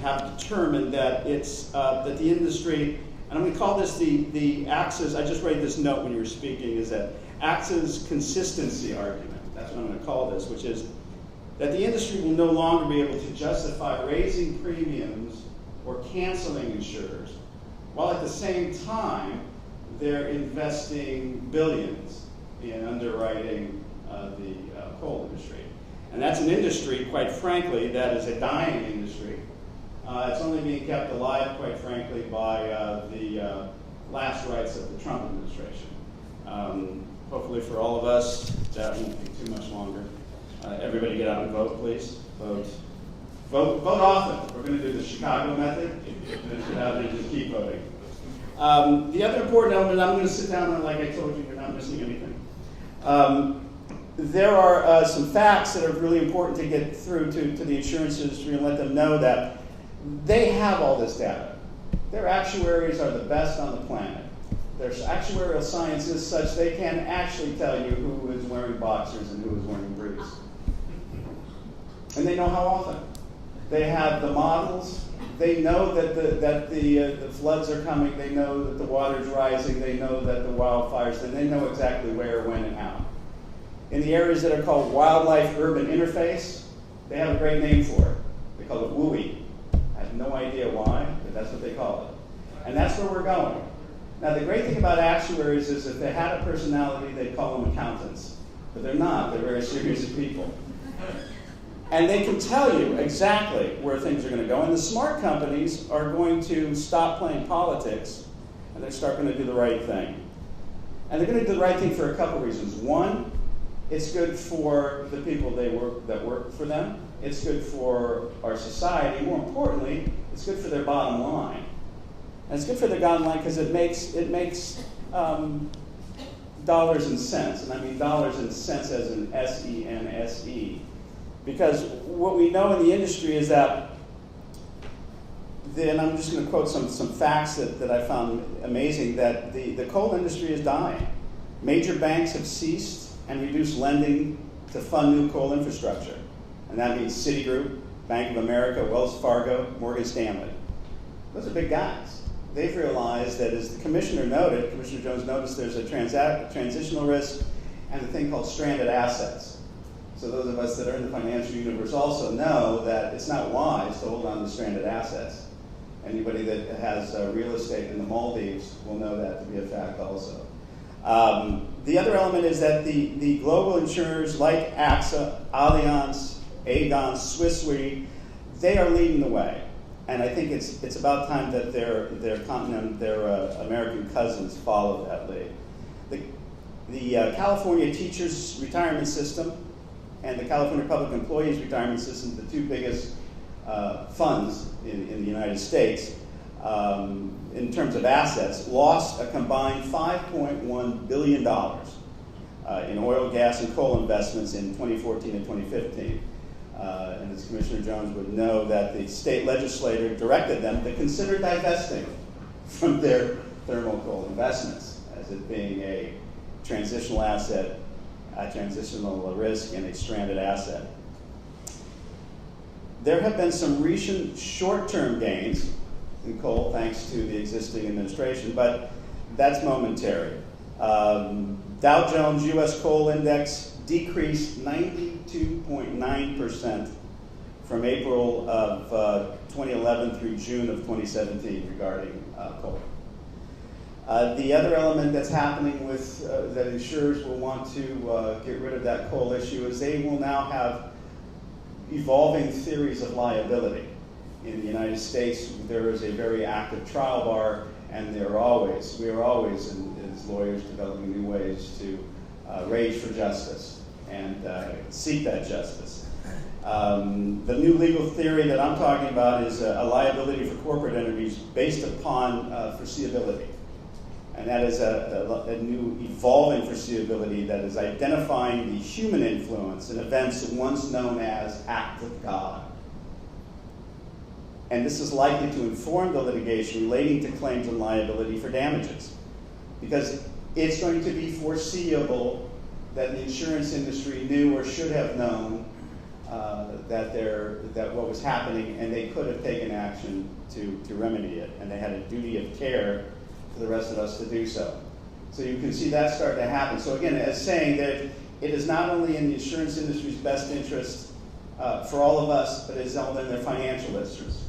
have determined that it's that the industry, and I'm going to call this the AXA's, I just read this note when you were speaking, is that AXA's consistency argument. That's what I'm going to call this, which is that the industry will no longer be able to justify raising premiums or canceling insurers, while at the same time they're investing billions in underwriting the coal industry. And that's an industry, quite frankly, that is a dying industry. It's only being kept alive, quite frankly, by the last rites of the Trump administration. Hopefully for all of us, that won't be too much longer. Everybody get out and vote, please. Vote often. We're going to do the Chicago method. Get out and just keep voting. The other important element, I'm going to sit down and, like I told you, you're not missing anything. There are some facts that are really important to get through to the insurance industry and let them know that they have all this data. Their actuaries are the best on the planet. Their actuarial science is such they can actually tell you who is wearing boxers and who is wearing briefs. And they know how often. They have the models. They know that the floods are coming. They know that the water's rising. They know that the wildfires, and they know exactly where, when, and how. In the areas that are called wildlife-urban interface, they have a great name for it. They call it WUI. I have no idea why, but that's what they call it. And that's where we're going. Now, the great thing about actuaries is if they had a personality, they'd call them accountants. But they're not. They're very serious people. And they can tell you exactly where things are going to go. And the smart companies are going to stop playing politics, and they start going to do the right thing. And they're going to do the right thing for a couple reasons. One, it's good for the people that work for them. It's good for our society. More importantly, it's good for their bottom line. And it's good for their bottom line because it makes dollars and cents. And I mean dollars and cents as in S-E-N-S-E. Because what we know in the industry is that, and I'm just going to quote some facts that I found amazing, that the coal industry is dying. Major banks have ceased and reduced lending to fund new coal infrastructure. And that means Citigroup, Bank of America, Wells Fargo, Morgan Stanley. Those are big guys. They've realized that, as the Commissioner noted, Commissioner Jones noticed, there's a transitional risk and a thing called stranded assets. So those of us that are in the financial universe also know that it's not wise to hold on to stranded assets. Anybody that has real estate in the Maldives will know that to be a fact also. The other element is that the global insurers like AXA, Allianz, Aegon, Swiss Re, they are leading the way. And I think it's about time that their American cousins follow that lead. The California Teachers Retirement System and the California Public Employees Retirement System, the two biggest funds in the United States, in terms of assets, lost a combined $5.1 billion in oil, gas, and coal investments in 2014 and 2015. And as Commissioner Jones would know, that the state legislature directed them to consider divesting from their thermal coal investments as it being a transitional asset, a transitional risk, and a stranded asset. There have been some recent short-term gains in coal thanks to the existing administration, but that's momentary. Dow Jones U.S. Coal Index decreased 92.9% from April of 2011 through June of 2017 regarding coal. The other element that's happening with that insurers will want to get rid of that coal issue is they will now have evolving theories of liability. In the United States, there is a very active trial bar, and we are always, as lawyers, developing new ways to rage for justice and seek that justice. The new legal theory that I'm talking about is a liability for corporate entities based upon foreseeability. And that is a new evolving foreseeability that is identifying the human influence in events once known as acts of God. And this is likely to inform the litigation relating to claims and liability for damages, because it's going to be foreseeable that the insurance industry knew or should have known that what was happening, and they could have taken action to remedy it, and they had a duty of care for the rest of us to do so. So you can see that start to happen. So again, as saying that it is not only in the insurance industry's best interest for all of us, but it is also in their financial interest.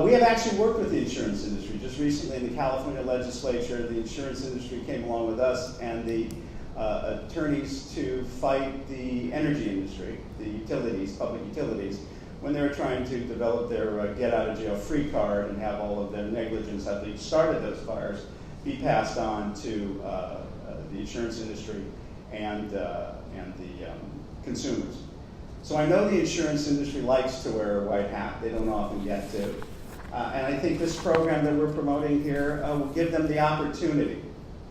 We have actually worked with the insurance industry. Just recently in the California legislature, the insurance industry came along with us and the attorneys to fight the energy industry, the utilities, public utilities, when they were trying to develop their get-out-of-jail-free card and have all of their negligence that they started those fires be passed on to the insurance industry and the consumers. So I know the insurance industry likes to wear a white hat. They don't often get to. And I think this program that we're promoting here will give them the opportunity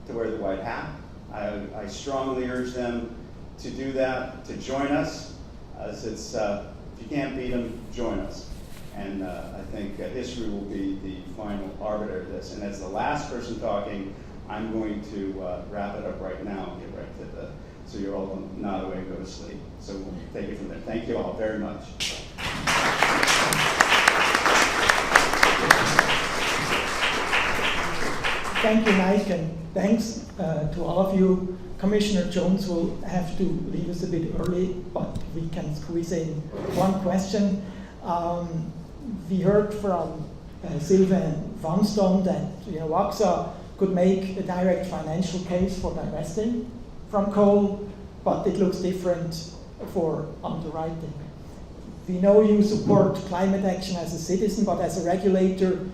to wear the white hat. I strongly urge them to do that, to join us, as it's, if you can't beat them, join us. And I think history will be the final arbiter of this. And as the last person talking, I'm going to wrap it up right now and get right to so you're all nod away and go to sleep. So we'll take it from there. Thank you all very much. Thank you, Mike, and thanks to all of you. Commissioner Jones will have to leave us a bit early, but we can squeeze in one question. We heard from Sylvain Vanstone that AXA could make a direct financial case for divesting from coal, but it looks different for underwriting. We know you support climate action as a citizen, but as a regulator,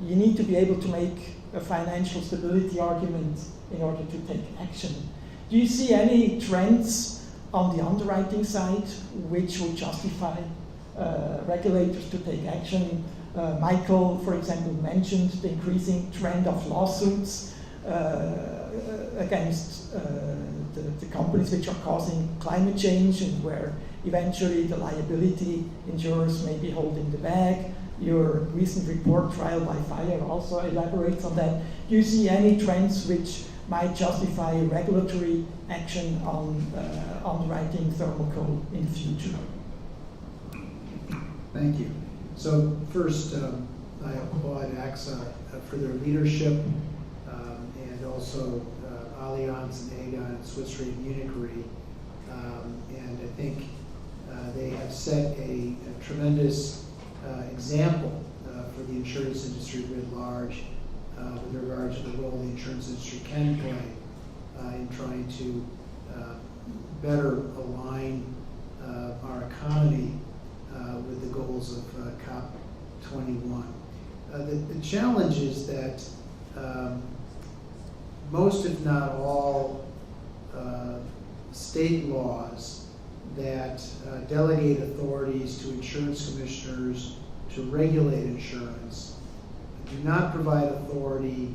you need to be able to make a financial stability argument in order to take action. Do you see any trends on the underwriting side which would justify regulators to take action? Michael, for example, mentioned the increasing trend of lawsuits against the companies which are causing climate change and where eventually the liability insurers may be holding the bag. Your recent report, Trial by Fire, also elaborates on that. Do you see any trends which might justify regulatory action on underwriting thermal coal in the future? Thank you. So first, I applaud AXA for their leadership and also Allianz and Aegon and Swiss Re and Munich Re. And I think they have set a tremendous example for the insurance industry writ large with regard to the role the insurance industry can play in trying to better align our economy with the goals of COP21. The challenge is that most, if not all, state laws that delegate authorities to insurance commissioners to regulate insurance do not provide authority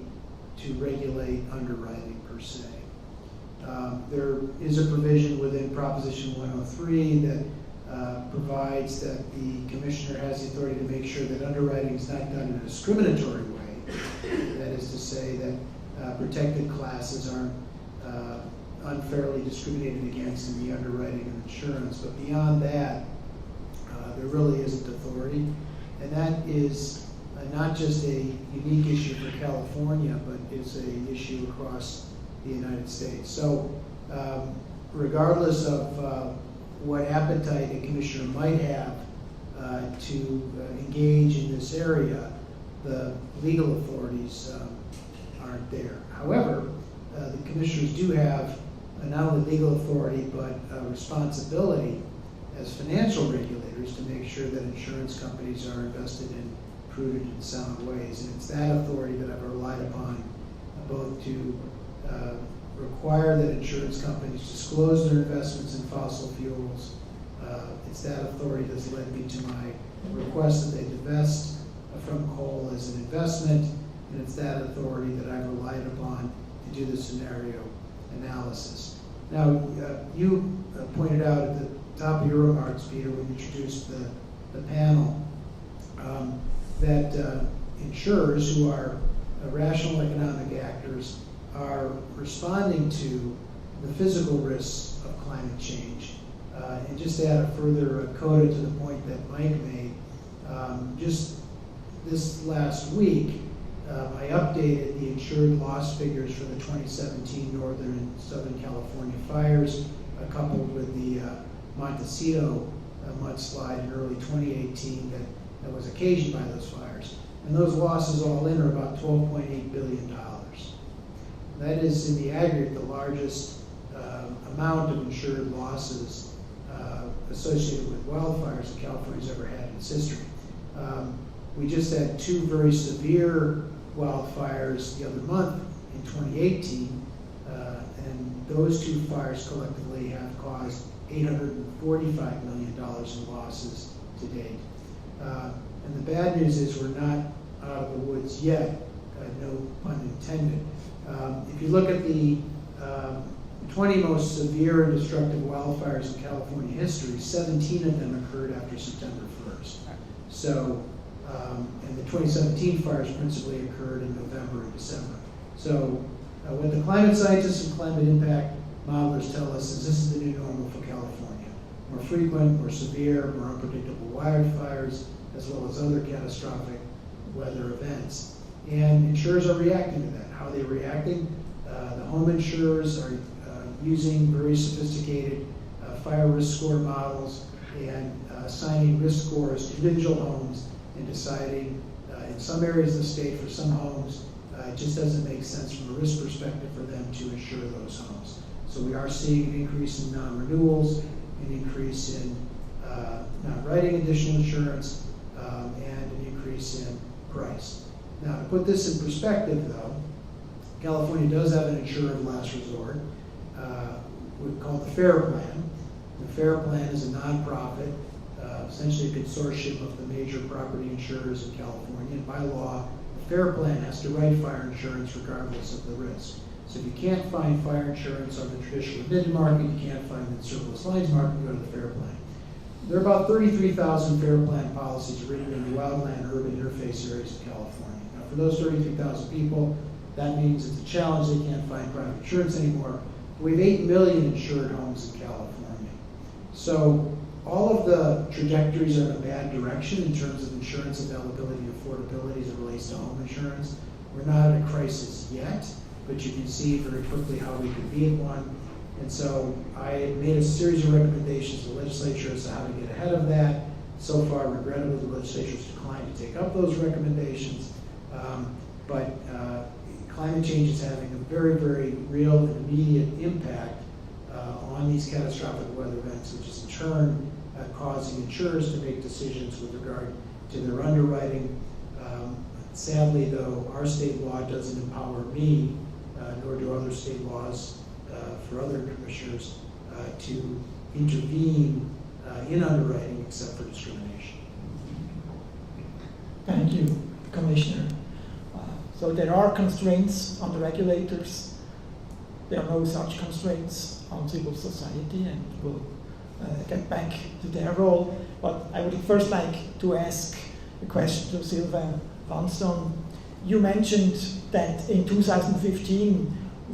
to regulate underwriting per se. There is a provision within Proposition 103 that provides that the commissioner has the authority to make sure that underwriting is not done in a discriminatory way. That is to say that protected classes aren't unfairly discriminated against in the underwriting of insurance. But beyond that, there really isn't authority. And that is not just a unique issue for California, but is an issue across the United States. So regardless of what appetite a commissioner might have to engage in this area, the legal authorities aren't there. However, the commissioners do have not only legal authority, but responsibility as financial regulators to make sure that insurance companies are invested in prudent and sound ways. And it's that authority that I've relied upon both to require that insurance companies disclose their investments in fossil fuels. It's that authority that's led me to my request that they divest from coal as an investment, and it's that authority that I've relied upon to do the scenario analysis. Now, you pointed out at the top of your remarks, Peter, when you introduced the panel, that insurers who are rational economic actors are responding to the physical risks of climate change. And just to add a further coda to the point that Mike made, just this last week, I updated the insured loss figures for the 2017 Northern and Southern California fires, coupled with the Montecito mudslide in early 2018 that was occasioned by those fires. And those losses all in are about $12.8 billion. That is, in the aggregate, the largest amount of insured losses associated with wildfires that California's ever had in its history. We just had two very severe wildfires the other month in 2018, and those two fires collectively have caused $845 million in losses to date. And the bad news is we're not out of the woods yet, no pun intended. If you look at the 20 most severe and destructive wildfires in California history, 17 of them occurred after September 1st. So, and the 2017 fires principally occurred in November and December. So, what the climate scientists and climate impact modelers tell us is this is the new normal for California. More frequent, more severe, more unpredictable wildfires, as well as other catastrophic weather events. And insurers are reacting to that. How are they reacting? The home insurers are using very sophisticated fire risk score models and assigning risk scores to individual homes and deciding in some areas of the state for some homes, it just doesn't make sense from a risk perspective for them to insure those homes. So we are seeing an increase in non-renewals, an increase in not writing additional insurance, and an increase in price. Now, to put this in perspective, though, California does have an insurer of last resort. We call it the FAIR Plan. The FAIR Plan is a nonprofit, essentially a consortium of the major property insurers in California. And by law, the FAIR Plan has to write fire insurance regardless of the risk. So if you can't find fire insurance on the traditional admitted market, you can't find it in the surplus lines market, you go to the FAIR Plan. There are about 33,000 FAIR Plan policies written in the wildland urban interface areas of California. Now, for those 33,000 people, that means it's a challenge. They can't find private insurance anymore. We have 8 million insured homes in California. So all of the trajectories are in a bad direction in terms of insurance availability and affordability as it relates to home insurance. We're not at a crisis yet, but you can see very quickly how we could be at one. And so I made a series of recommendations to the legislature as to how to get ahead of that. So far, regrettably, the legislature has declined to take up those recommendations. But climate change is having a very, very real and immediate impact on these catastrophic weather events, which is in turn causing insurers to make decisions with regard to their underwriting. Sadly, though, our state law doesn't empower me, nor do other state laws for other commissioners, to intervene in underwriting except for discrimination. Thank you, Commissioner. So there are constraints on the regulators. There are no such constraints on civil society, and we'll get back to their role. But I would first like to ask a question to Sylvain Vanstone. You mentioned that in 2015,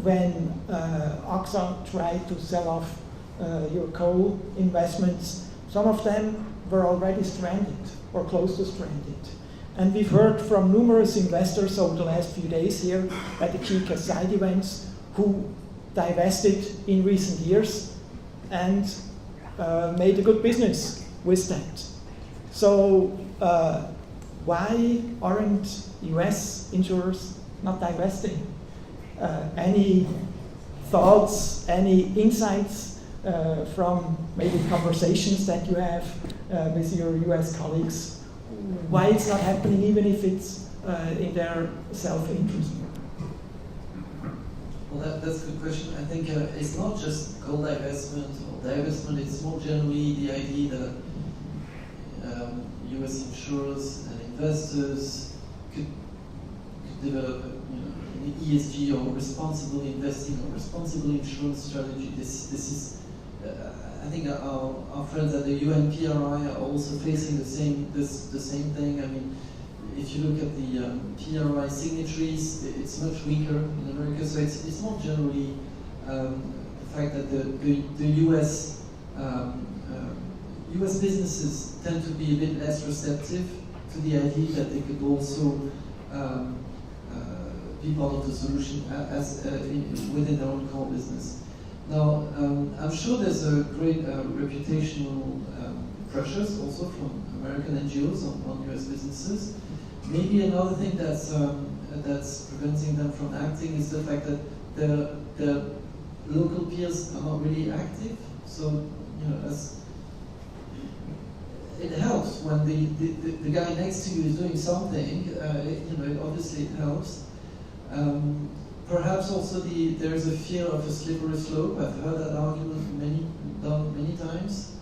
when AXA tried to sell off your coal investments, some of them were already stranded or close to stranded. And we've heard from numerous investors over the last few days here at the key side events who divested in recent years and made a good business with that. So why aren't US insurers not divesting? Any thoughts, any insights from maybe conversations that you have with your US colleagues? Why it's not happening, even if it's in their self-interest? Well, that's a good question. I think it's not just coal divestment or divestment, it's more generally the idea that US insurers and investors could develop an ESG or responsible investing or responsible insurance strategy. This is, I think our friends at the UNPRI are also facing the same thing. I mean, if you look at the PRI signatories, it's much weaker in America. So it's not generally the fact that the US US businesses tend to be a bit less receptive to the idea that they could also be part of the solution within their own core business. Now, I'm sure there's a great reputational pressures also from American NGOs on US businesses. Maybe another thing that's preventing them from acting is the fact that their local peers are not really active. So, it helps when the guy next to you is doing something. Obviously it helps. Perhaps also there is a fear of a slippery slope. I've heard that argument many times.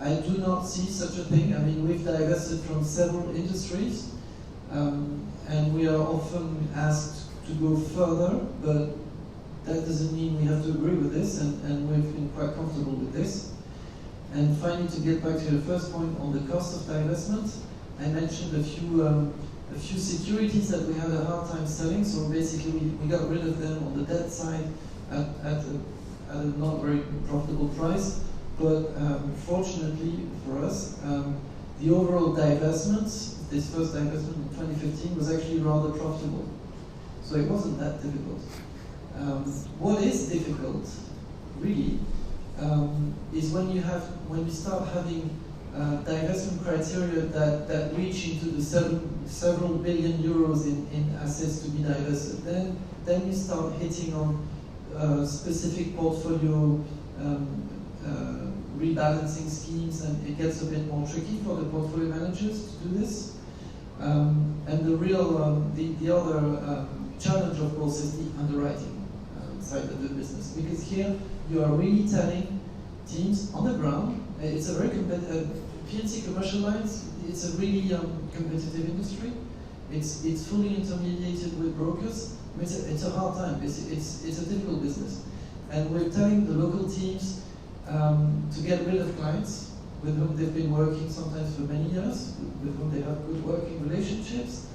I do not see such a thing. I mean, we've divested from several industries, and we are often asked to go further, but that doesn't mean we have to agree with this, and we've been quite comfortable with this. And finally, to get back to the first point on the cost of divestment, I mentioned a few securities that we had a hard time selling. So basically, we got rid of them on the debt side at a not very profitable price. But fortunately for us, the overall divestment, this first divestment in 2015, was actually rather profitable. So it wasn't that difficult. What is difficult, really, is when you start having divestment criteria that reach into the several billion euros in assets to be divested. Then you start hitting on specific portfolio rebalancing schemes, and it gets a bit more tricky for the portfolio managers to do this. And the other challenge, of course, is the underwriting side of the business, because here you are really telling teams on the ground. It's a very competitive, P&C commercial lines, it's a really competitive industry. It's fully intermediated with brokers. I mean, it's a hard time, it's a difficult business. And we're telling the local teams to get rid of clients with whom they've been working sometimes for many years, with whom they have good working relationships,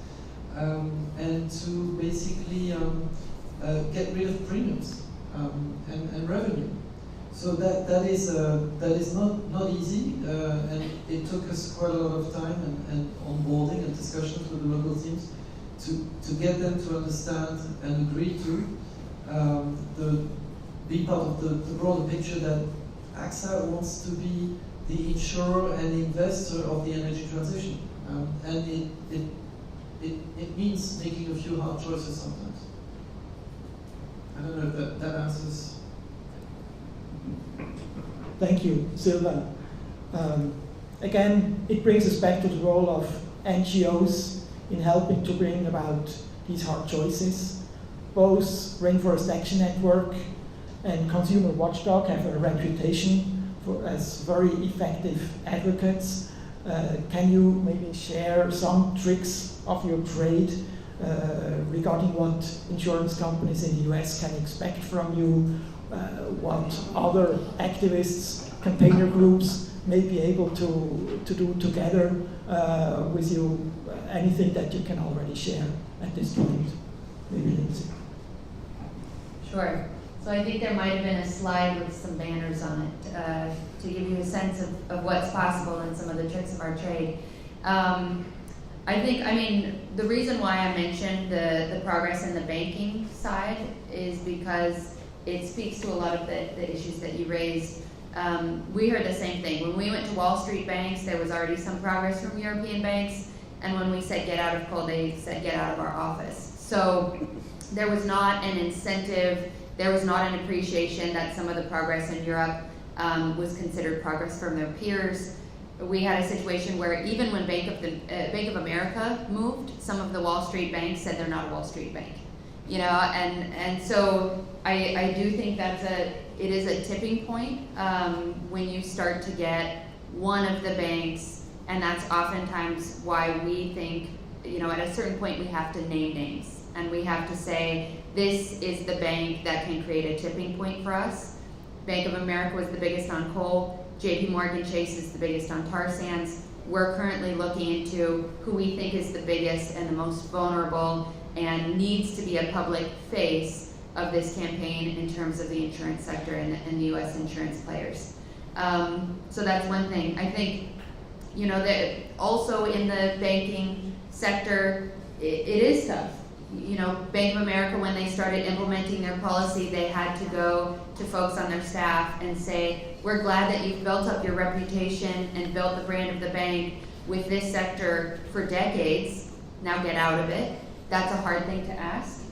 and to basically get rid of premiums and revenue. So that is not easy, and it took us quite a lot of time and onboarding and discussions with the local teams to get them to understand and agree to be part of the broader picture that AXA wants to be the insurer and the investor of the energy transition, and it means making a few hard choices sometimes. I don't know if that answers. Thank you, Silva. Again, it brings us back to the role of NGOs in helping to bring about these hard choices. Both Rainforest Action Network and Consumer Watchdog have a reputation as very effective advocates. Can you maybe share some tricks of your trade regarding what insurance companies in the US can expect from you? What other activists, campaigner groups may be able to do together with you? Anything that you can already share at this point? Maybe Lindsay. Sure. So I think there might have been a slide with some banners on it to give you a sense of what's possible and some of the tricks of our trade. The reason why I mentioned the progress in the banking side is because it speaks to a lot of the issues that you raised. We heard the same thing. When we went to Wall Street banks, there was already some progress from European banks, and when we said get out of coal, they said get out of our office. So there was not an incentive, there was not an appreciation that some of the progress in Europe was considered progress from their peers. We had a situation where even when Bank of America moved, some of the Wall Street banks said they're not a Wall Street bank. You know, and so I do think it is a tipping point when you start to get one of the banks, and that's oftentimes why we think, you know, at a certain point we have to name names, and we have to say, this is the bank that can create a tipping point for us. Bank of America was the biggest on coal, JP Morgan Chase is the biggest on tar sands. We're currently looking into who we think is the biggest and the most vulnerable and needs to be a public face of this campaign in terms of the insurance sector and the U.S. insurance players. So that's one thing. I think, you know, that also in the banking sector, it is tough. You know, Bank of America, when they started implementing their policy, they had to go to folks on their staff and say, we're glad that you've built up your reputation and built the brand of the bank with this sector for decades. Now get out of it. That's a hard thing to ask.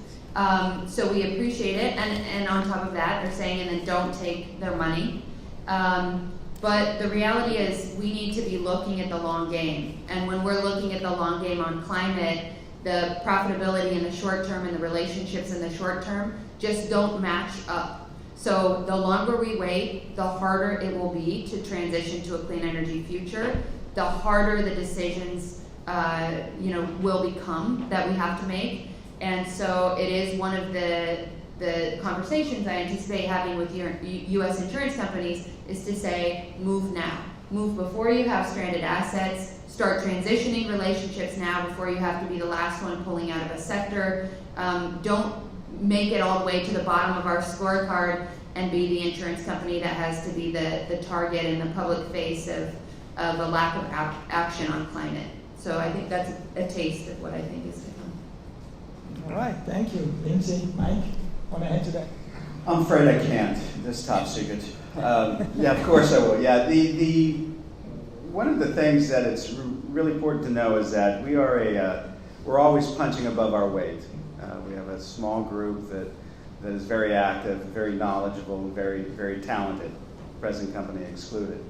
So we appreciate it, and on top of that, they're saying, and then don't take their money. But the reality is we need to be looking at the long game. And when we're looking at the long game on climate, the profitability in the short term and the relationships in the short term just don't match up. So the longer we wait, the harder it will be to transition to a clean energy future, the harder the decisions will become that we have to make. And so it is one of the conversations I anticipate having with your U.S. insurance companies is to say, move now. Move before you have stranded assets. Start transitioning relationships now before you have to be the last one pulling out of a sector. Don't make it all the way to the bottom of our scorecard and be the insurance company that has to be the target and the public face of a lack of action on climate. So I think that's a taste of what I think is to come. All right, thank you. Lindsay, Mike, want to add to that? I'm afraid I can't. This top secret. Yeah, of course I will. Yeah, one of the things that it's really important to know is that we're always punching above our weight. We have a small group that is very active, very knowledgeable, very, very talented, present company excluded.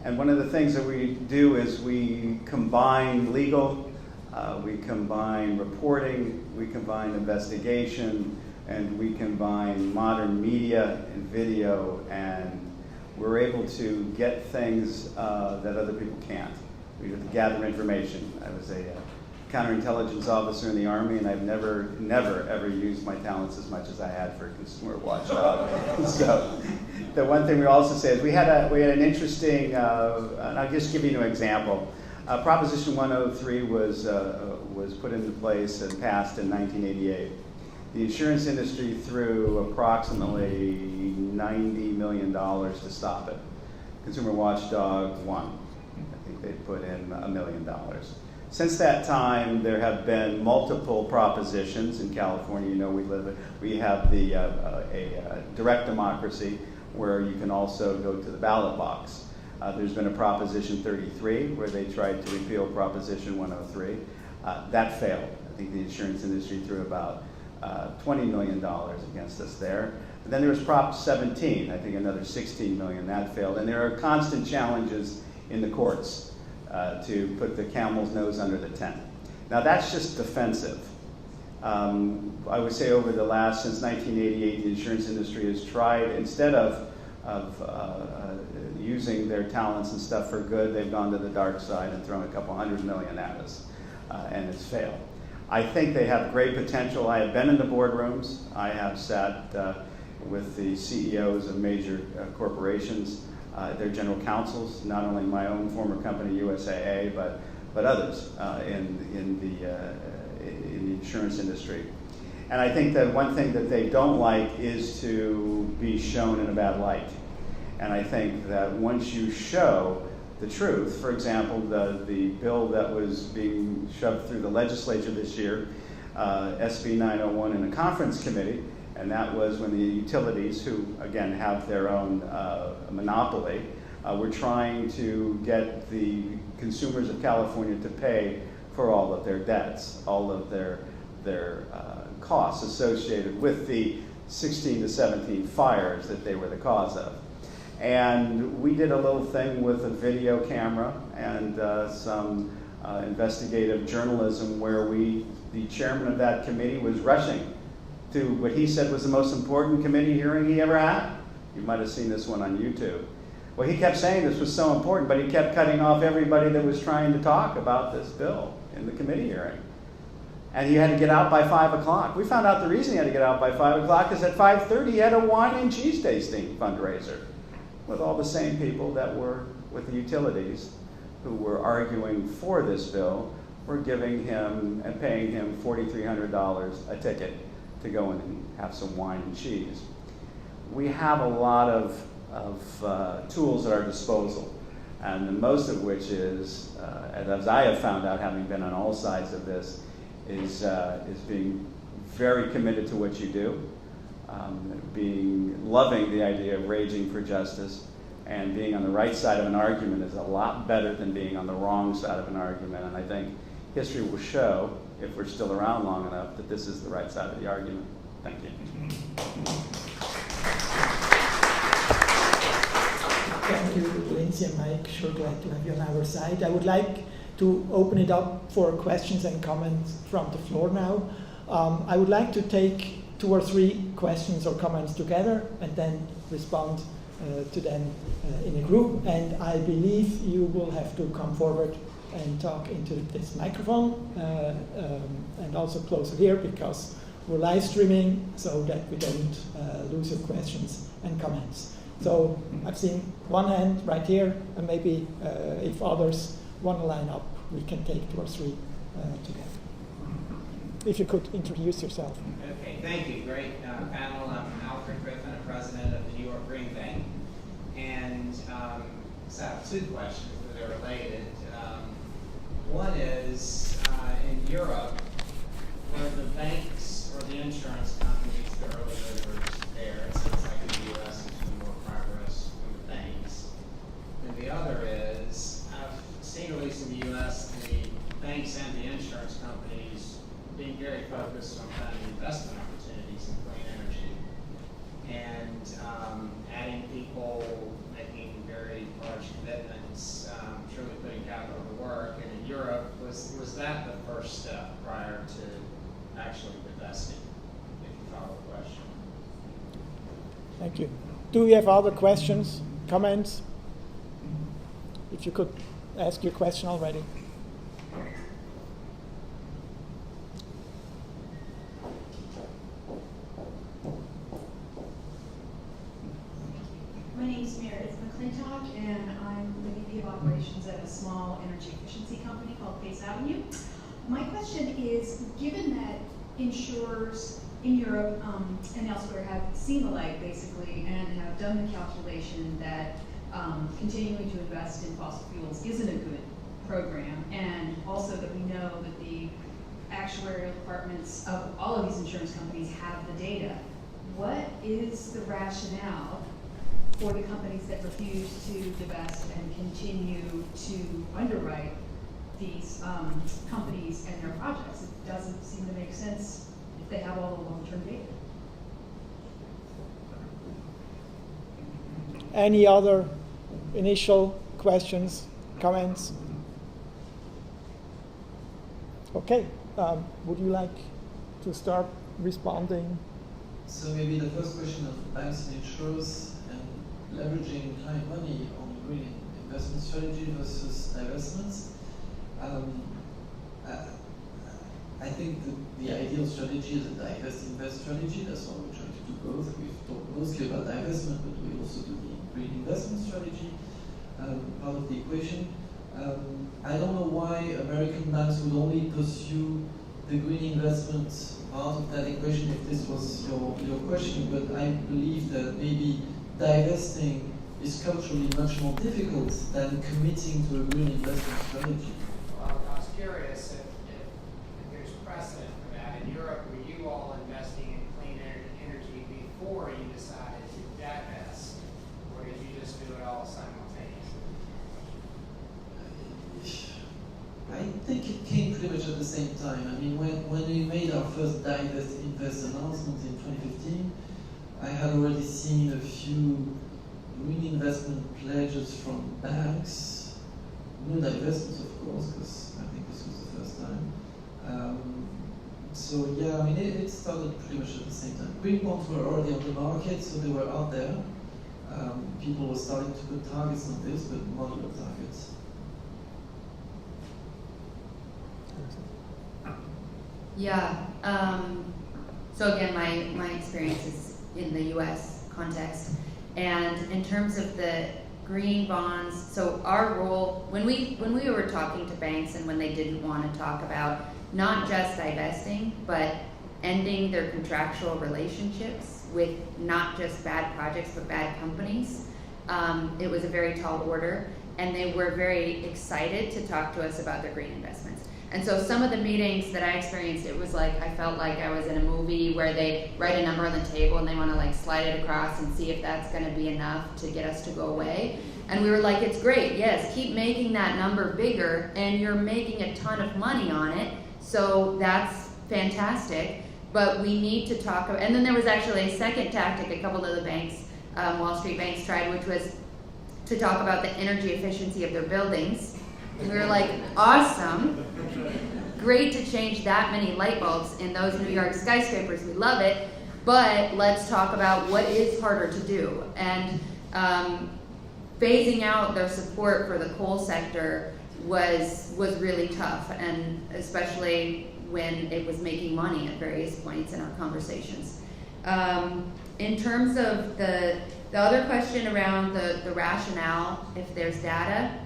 And one of the things that we do is we combine legal, we combine reporting, we combine investigation, and we combine modern media and video, and we're able to get things that other people can't. We have to gather information. I was a counterintelligence officer in the Army, and I've never ever used my talents as much as I had for Consumer Watchdog. So the one thing we also say is we had an interesting, and I'll just give you an example. Proposition 103 was put into place and passed in 1988. The insurance industry threw approximately $90 million to stop it. Consumer Watchdog won. I think they put in $1 million. Since that time, there have been multiple propositions in California. You know, we have the direct democracy where you can also go to the ballot box. There's been a Proposition 33 where they tried to repeal Proposition 103. That failed. I think the insurance industry threw about $20 million against us there. And then there was Prop 17, I think another $16 million, that failed. And there are constant challenges in the courts to put the camel's nose under the tent. Now that's just defensive. I would say over the last, since 1988, the insurance industry has tried, instead of using their talents and stuff for good, they've gone to the dark side and thrown a couple $100 million at us, and it's failed. I think they have great potential. I have been in the boardrooms. I have sat with the CEOs of major corporations, their general counsels, not only my own former company, USAA, but others in the insurance industry. And I think that one thing that they don't like is to be shown in a bad light. And I think that once you show the truth, for example, the bill that was being shoved through the legislature this year, SB 901 in a conference committee, and that was when the utilities, who again have their own monopoly, were trying to get the consumers of California to pay for all of their debts, all of their costs associated with the 16 to 17 fires that they were the cause of. And we did a little thing with a video camera and some investigative journalism where the chairman of that committee was rushing to what he said was the most important committee hearing he ever had. You might have seen this one on YouTube. Well, he kept saying this was so important, but he kept cutting off everybody that was trying to talk about this bill in the committee hearing. And he had to get out by 5 o'clock. We found out the reason he had to get out by 5 o'clock is at 5:30 he had a wine and cheese tasting fundraiser with all the same people that were with the utilities who were arguing for this bill were giving him and paying him $4,300 a ticket to go in and have some wine and cheese. We have a lot of tools at our disposal, and the most of which is, as I have found out having been on all sides of this, is being very committed to what you do, loving the idea of raging for justice, and being on the right side of an argument is a lot better than being on the wrong side of an argument. And I think history will show, if we're still around long enough, that this is the right side of the argument. Thank you. Thank you, Lindsay and Mike. Sure glad to have you on our side. I would like to open it up for questions and comments from the floor now. I would like to take 2 or 3 questions or comments together and then respond to them in a group. And I believe you will have to come forward and talk into this microphone and also closer here because we're live streaming so that we don't lose your questions and comments. So I've seen one hand right here, and maybe if others want to line up, we can take 2 or 3 together. If you could introduce yourself. Okay, thank you. Great panel. I'm Alfred Griffin, president of the New York Green Bank. And so I have 2 questions that are related. One is in Europe, were the banks or the insurance companies the early movers there? It seems like in the U.S. there's been more progress from the banks. And the other is, I've seen at least in the U.S. the banks and the insurance companies being very focused on finding investment opportunities in clean energy and adding people, making very large commitments, truly putting capital to work. And in Europe, was that the first step prior to actually divesting, if you follow the question? Thank you. Do you have other questions, comments? If you could ask your question already. My name is Meredith McClintock, and I'm the VP of Operations at a small energy efficiency company called Pace Avenue. My question is, given that insurers in Europe and elsewhere have seen the light basically and have done the calculation that continuing to invest in fossil fuels isn't a good program, and also that we know that the actuarial departments of all of these insurance companies have the data. What is the rationale for the companies that refuse to divest and continue to underwrite these companies and their projects? It doesn't seem to make sense if they have all the long-term data. Any other initial questions, comments? Okay, would you like to start responding? So maybe the first question of banks and insurers and leveraging client money on green investment strategy versus divestments. I think the ideal strategy is a divest invest strategy. That's why we're trying to do both. We've talked mostly about divestment, but we also do the green investment strategy part of the equation. I don't know why American banks would only pursue the green investment part of that equation if this was your question, but I believe that maybe divesting is culturally much more difficult than committing to a green investment strategy. Well, I was curious if there's precedent for that. In Europe, were you all investing in clean energy before you decided to divest, or did you just do it all simultaneously? I think it came pretty much at the same time. I mean, when we made our first divest invest announcement in 2015, I had already seen a few green investment pledges from banks. No divestments, of course, because I think this was the first time. So yeah, I mean, it started pretty much at the same time. Green bonds were already on the market, so they were out there. People were starting to put targets on this, but moderate targets. Yeah. So again, my experience is in the U.S. context, and in terms of the green bonds. So our role when we were talking to banks and when they didn't want to talk about not just divesting, but ending their contractual relationships with not just bad projects but bad companies, it was a very tall order, and they were very excited to talk to us about their green investments. And so some of the meetings that I experienced, it was like I felt like I was in a movie where they write a number on the table and they want to like slide it across and see if that's going to be enough to get us to go away. And we were like, it's great, yes, keep making that number bigger, and you're making a ton of money on it, so that's fantastic. But we need to talk about, and then there was actually a second tactic a couple of the banks, Wall Street banks tried, which was to talk about the energy efficiency of their buildings. And we were like, awesome, great to change that many light bulbs in those New York skyscrapers, we love it, but let's talk about what is harder to do. And phasing out their support for the coal sector was really tough, and especially when it was making money at various points in our conversations. In terms of the other question around the rationale, if there's data,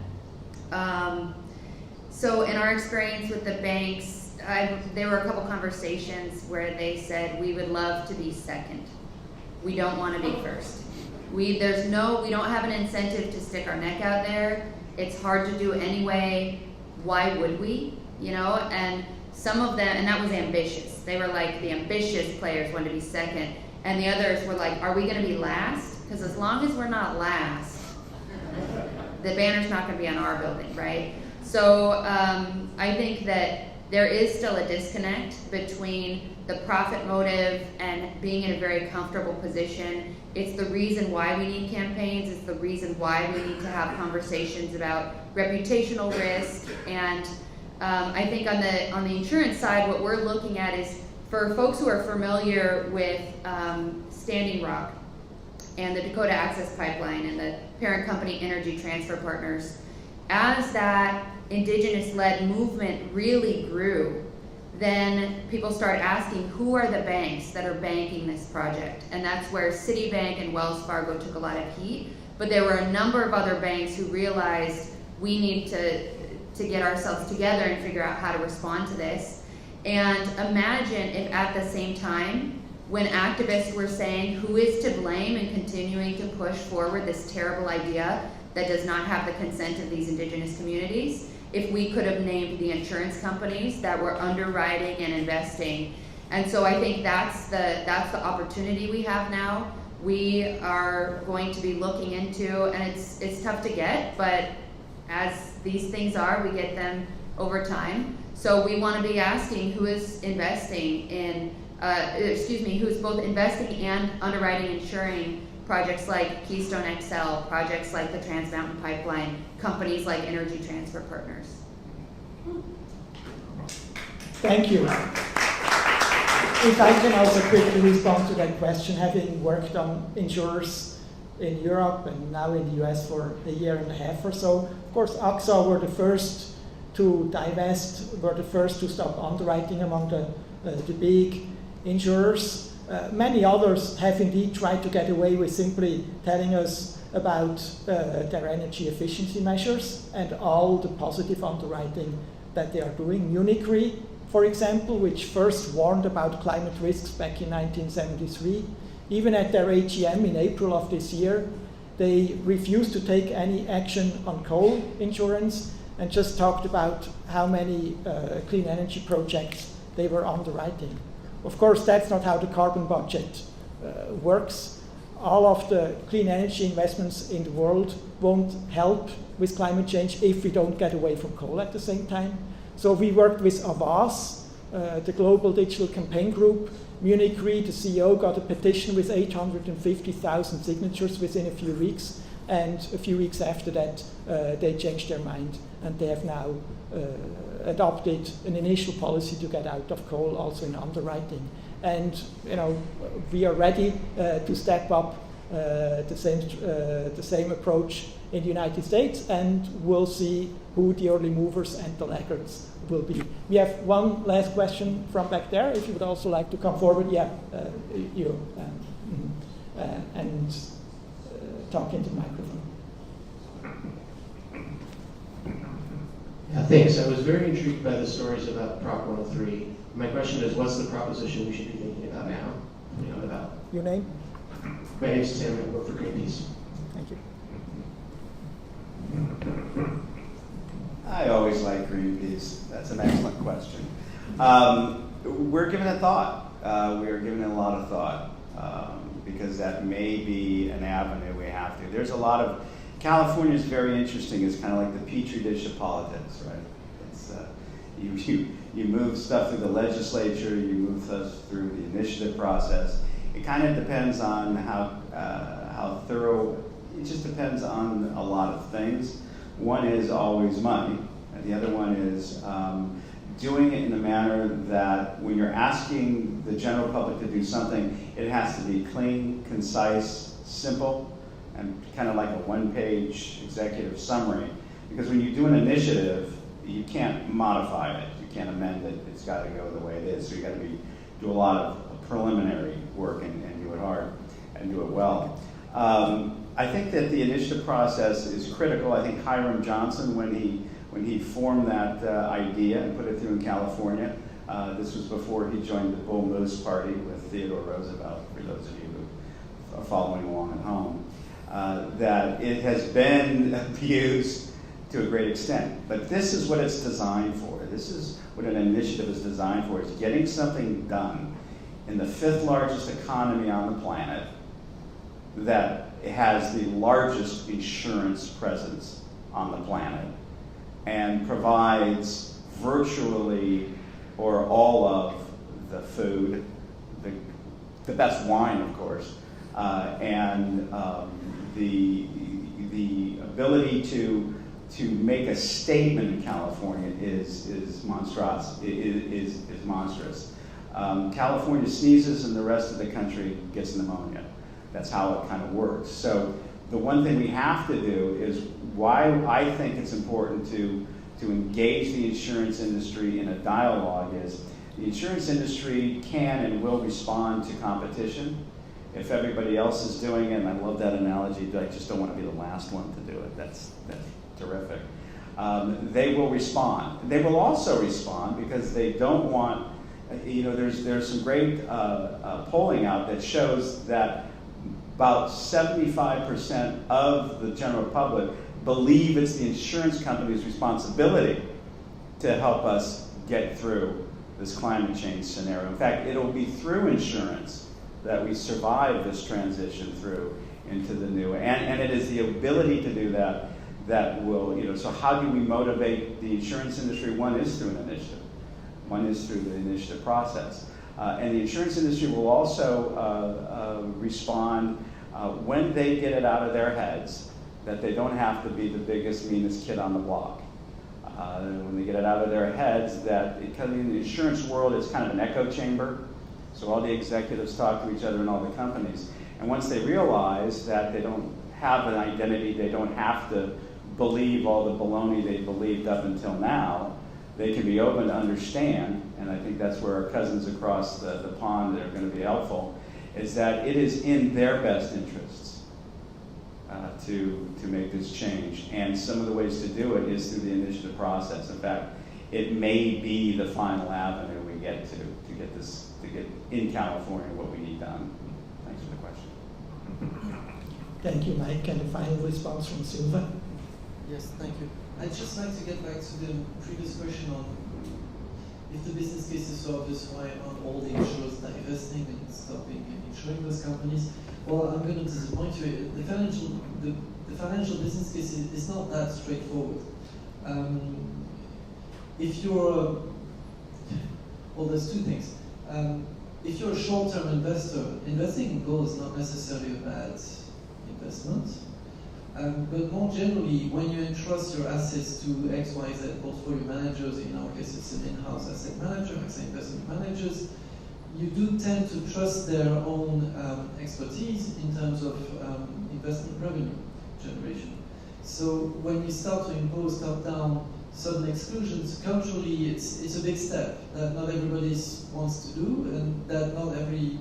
so in our experience with the banks, there were a couple conversations where they said, we would love to be second. We don't want to be first. We don't have an incentive to stick our neck out there. It's hard to do anyway. Why would we? You know, and some of them, and that was ambitious. They were like, the ambitious players wanted to be second, and the others were like, are we going to be last? Because as long as we're not last, the banner's not going to be on our building, right? So I think that there is still a disconnect between the profit motive and being in a very comfortable position. It's the reason why we need campaigns. It's the reason why we need to have conversations about reputational risk. And I think on the insurance side, what we're looking at is, for folks who are familiar with Standing Rock and the Dakota Access Pipeline and the parent company Energy Transfer Partners, as that indigenous-led movement really grew, then people start asking, who are the banks that are banking this project? And that's where Citibank and Wells Fargo took a lot of heat. But there were a number of other banks who realized we need to get ourselves together and figure out how to respond to this. And imagine if at the same time when activists were saying who is to blame in continuing to push forward this terrible idea that does not have the consent of these indigenous communities, if we could have named the insurance companies that were underwriting and investing. And so I think that's the opportunity we have now. We are going to be looking into, and it's tough to get, but as these things are, we get them over time. So we want to be asking who is investing in, who's both investing and underwriting, insuring projects like Keystone XL, projects like the Trans Mountain Pipeline, companies like Energy Transfer Partners. Thank you. If I can also quickly respond to that question, having worked on insurers in Europe and now in the US for a year and a half or so, of course, AXA were the first to divest, were the first to stop underwriting among the big insurers. Many others have indeed tried to get away with simply telling us about their energy efficiency measures and all the positive underwriting that they are doing. Munich Re, for example, which first warned about climate risks back in 1973, even at their AGM in April of this year, they refused to take any action on coal insurance and just talked about how many clean energy projects they were underwriting. Of course, that's not how the carbon budget works. All of the clean energy investments in the world won't help with climate change if we don't get away from coal at the same time. So we worked with Avas, the global digital campaign group. Munich Re, the CEO, got a petition with 850,000 signatures within a few weeks. And a few weeks after that, they changed their mind, and they have now adopted an initial policy to get out of coal, also in underwriting. And we are ready to step up the same approach in the United States, and we'll see who the early movers and the laggards will be. We have one last question from back there. If you would also like to come forward, and talk into the microphone. Yeah, thanks. I was very intrigued by the stories about Prop 103. My question is, what's the proposition we should be thinking about now? Your name? My name is Tim. I work for Greenpeace. Thank you. I always like Greenpeace. That's an excellent question. We're giving it thought. We are giving it a lot of thought because that may be an avenue we have to. There's a lot of California is very interesting. It's kind of like the petri dish of politics, right? It's you move stuff through the legislature, you move stuff through the initiative process. It kind of depends on how thorough. It just depends on a lot of things. One is always money, and the other one is doing it in a manner that when you're asking the general public to do something, it has to be clean, concise, simple, and kind of like a one-page executive summary. Because when you do an initiative, you can't modify it, you can't amend it, it's got to go the way it is. So you got to do a lot of preliminary work and do it hard and do it well. I think that the initiative process is critical. I think Hiram Johnson, when he formed that idea and put it through in California, this was before he joined the Bull Moose Party with Theodore Roosevelt, for those of you who are following along at home, that it has been abused to a great extent. But this is what it's designed for. This is what an initiative is designed for. It's getting something done in the 5th largest economy on the planet that has the largest insurance presence on the planet and provides virtually or all of the food, the best wine, of course, and the ability to make a statement in California is monstrous. Is monstrous. California sneezes, and the rest of the country gets pneumonia. That's how it kind of works. So the one thing we have to do is why I think it's important to engage the insurance industry in a dialogue is the insurance industry can and will respond to competition. If everybody else is doing it, and I love that analogy, I just don't want to be the last one to do it. That's terrific. They will respond. They will also respond because they don't want there's some great polling out that shows that about 75% of the general public believe it's the insurance company's responsibility to help us get through this climate change scenario. In fact, it'll be through insurance that we survive this transition through into the new. And it is the ability to do that that will, so how do we motivate the insurance industry? One is through an initiative. One is through the initiative process. And the insurance industry will also respond when they get it out of their heads that they don't have to be the biggest, meanest kid on the block. When they get it out of their heads that, because in the insurance world, it's kind of an echo chamber. So all the executives talk to each other in all the companies. And once they realize that they don't have an identity, they don't have to believe all the baloney they believed up until now, they can be open to understand, and I think that's where our cousins across the pond are going to be helpful, is that it is in their best interests to make this change. And some of the ways to do it is through the initiative process. In fact, it may be the final avenue we get to get in California what we need done. Thanks for the question. Thank you, Mike. And a final response from Silva. Yes, thank you. I'd just like to get back to the previous question on if the business case is so obvious, why aren't all the insurers divesting and stopping insuring those companies? Well, I'm going to disappoint you. The financial business case is not that straightforward. If you're there's two things. If you're a short-term investor, investing in gold is not necessarily a bad investment. But more generally, when you entrust your assets to XYZ portfolio managers, in our case it's an in-house asset manager, asset investment managers, you do tend to trust their own expertise in terms of investment revenue generation. So when you start to impose top-down certain exclusions, culturally it's a big step that not everybody wants to do and that not every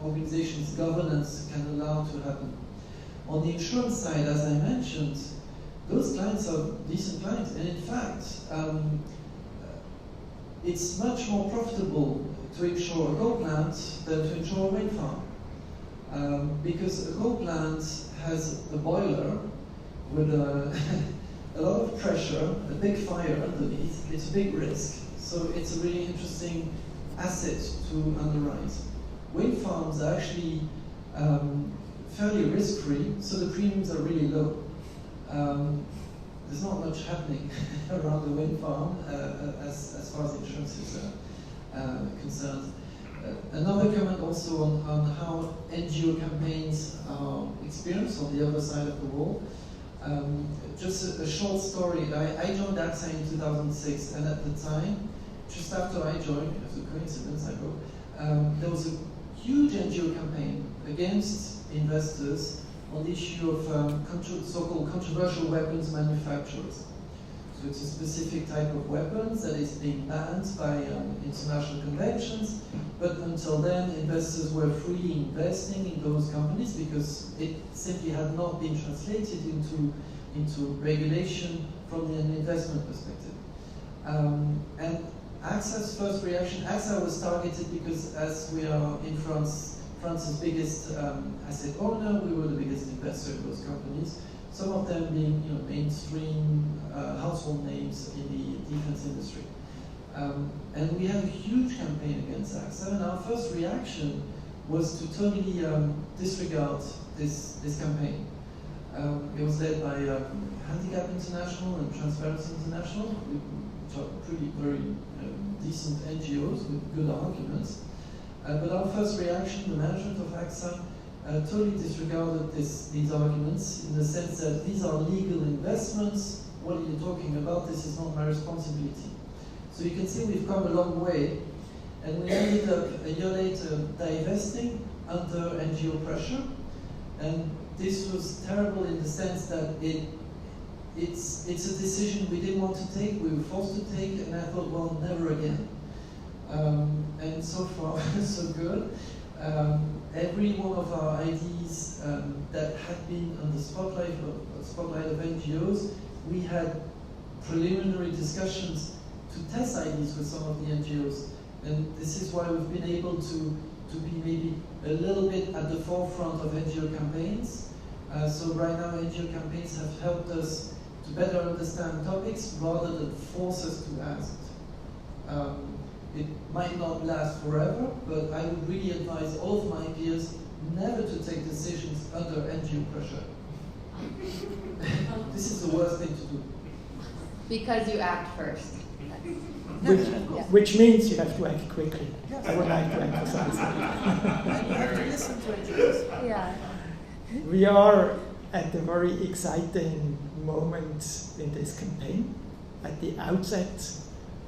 organization's governance can allow to happen. On the insurance side, as I mentioned, those clients are decent clients, and in fact, it's much more profitable to insure a coal plant than to insure a wind farm. Because a coal plant has a boiler with a lot of pressure, a big fire underneath, it's a big risk, so it's a really interesting asset to underwrite. Wind farms are actually fairly risk-free, so the premiums are really low. There's not much happening around the wind farm as far as insurance is concerned. Another comment also on how NGO campaigns are experienced on the other side of the wall. Just a short story. I joined AXA in 2006, and at the time, just after I joined, as a coincidence, I wrote, there was a huge NGO campaign against investors on the issue of so-called controversial weapons manufacturers. So it's a specific type of weapons that is being banned by international conventions, but until then investors were freely investing in those companies because it simply had not been translated into regulation from an investment perspective. And AXA's first reaction, AXA was targeted because as we are in France's biggest asset owner, we were the biggest investor in those companies, some of them being mainstream household names in the defense industry. And we had a huge campaign against AXA, and our first reaction was to totally disregard this campaign. It was led by Handicap International and Transparency International, which are pretty very decent NGOs with good arguments. But our first reaction, the management of AXA, totally disregarded these arguments in the sense that these are legal investments. What are you talking about? This is not my responsibility. So you can see we've come a long way, and we ended up a year later divesting under NGO pressure. And this was terrible in the sense that it's a decision we didn't want to take, we were forced to take, and I thought, well, never again. And so far, so good. Every one of our ideas that had been on the spotlight of NGOs, we had preliminary discussions to test ideas with some of the NGOs, And this is why we've been able to be maybe a little bit at the forefront of NGO campaigns. So right now NGO campaigns have helped us to better understand topics rather than force us to ask. It might not last forever, but I would really advise all of my peers never to take decisions under NGO pressure. This is the worst thing to do. Because you act first. Which means you have to act quickly. I would like to emphasize that. Yeah. We are at a very exciting moment in this campaign, at the outset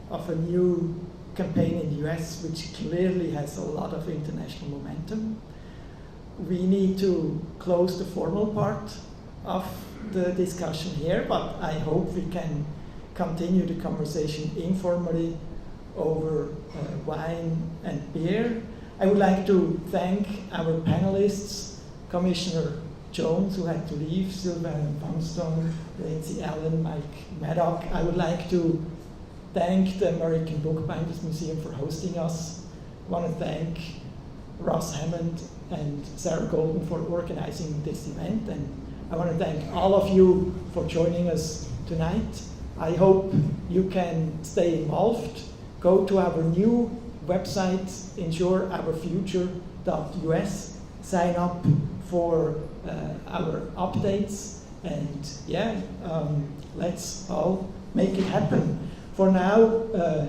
of a new campaign in the US, which clearly has a lot of international momentum. We need to close the formal part of the discussion here, but I hope we can continue the conversation informally over wine and beer. I would like to thank our panelists, Commissioner Jones, who had to leave, Sylvain Poundstone, Lindsay Allen, Mike Maddock. I would like to thank the American Bookbinders Museum for hosting us. I want to thank Ross Hammond and Sarah Golden for organizing this event, and I want to thank all of you for joining us tonight. I hope you can stay involved. Go to our new website, insureourfuture.us, sign up for our updates, and let's all make it happen. For now,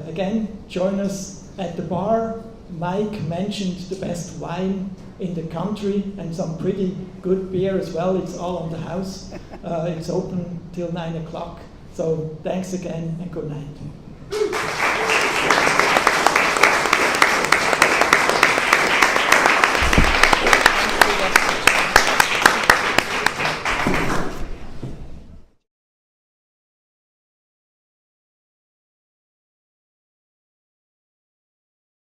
again, join us at the bar. Mike mentioned the best wine in the country and some pretty good beer as well. It's all on the house. It's open till 9 o'clock. So thanks again and good night.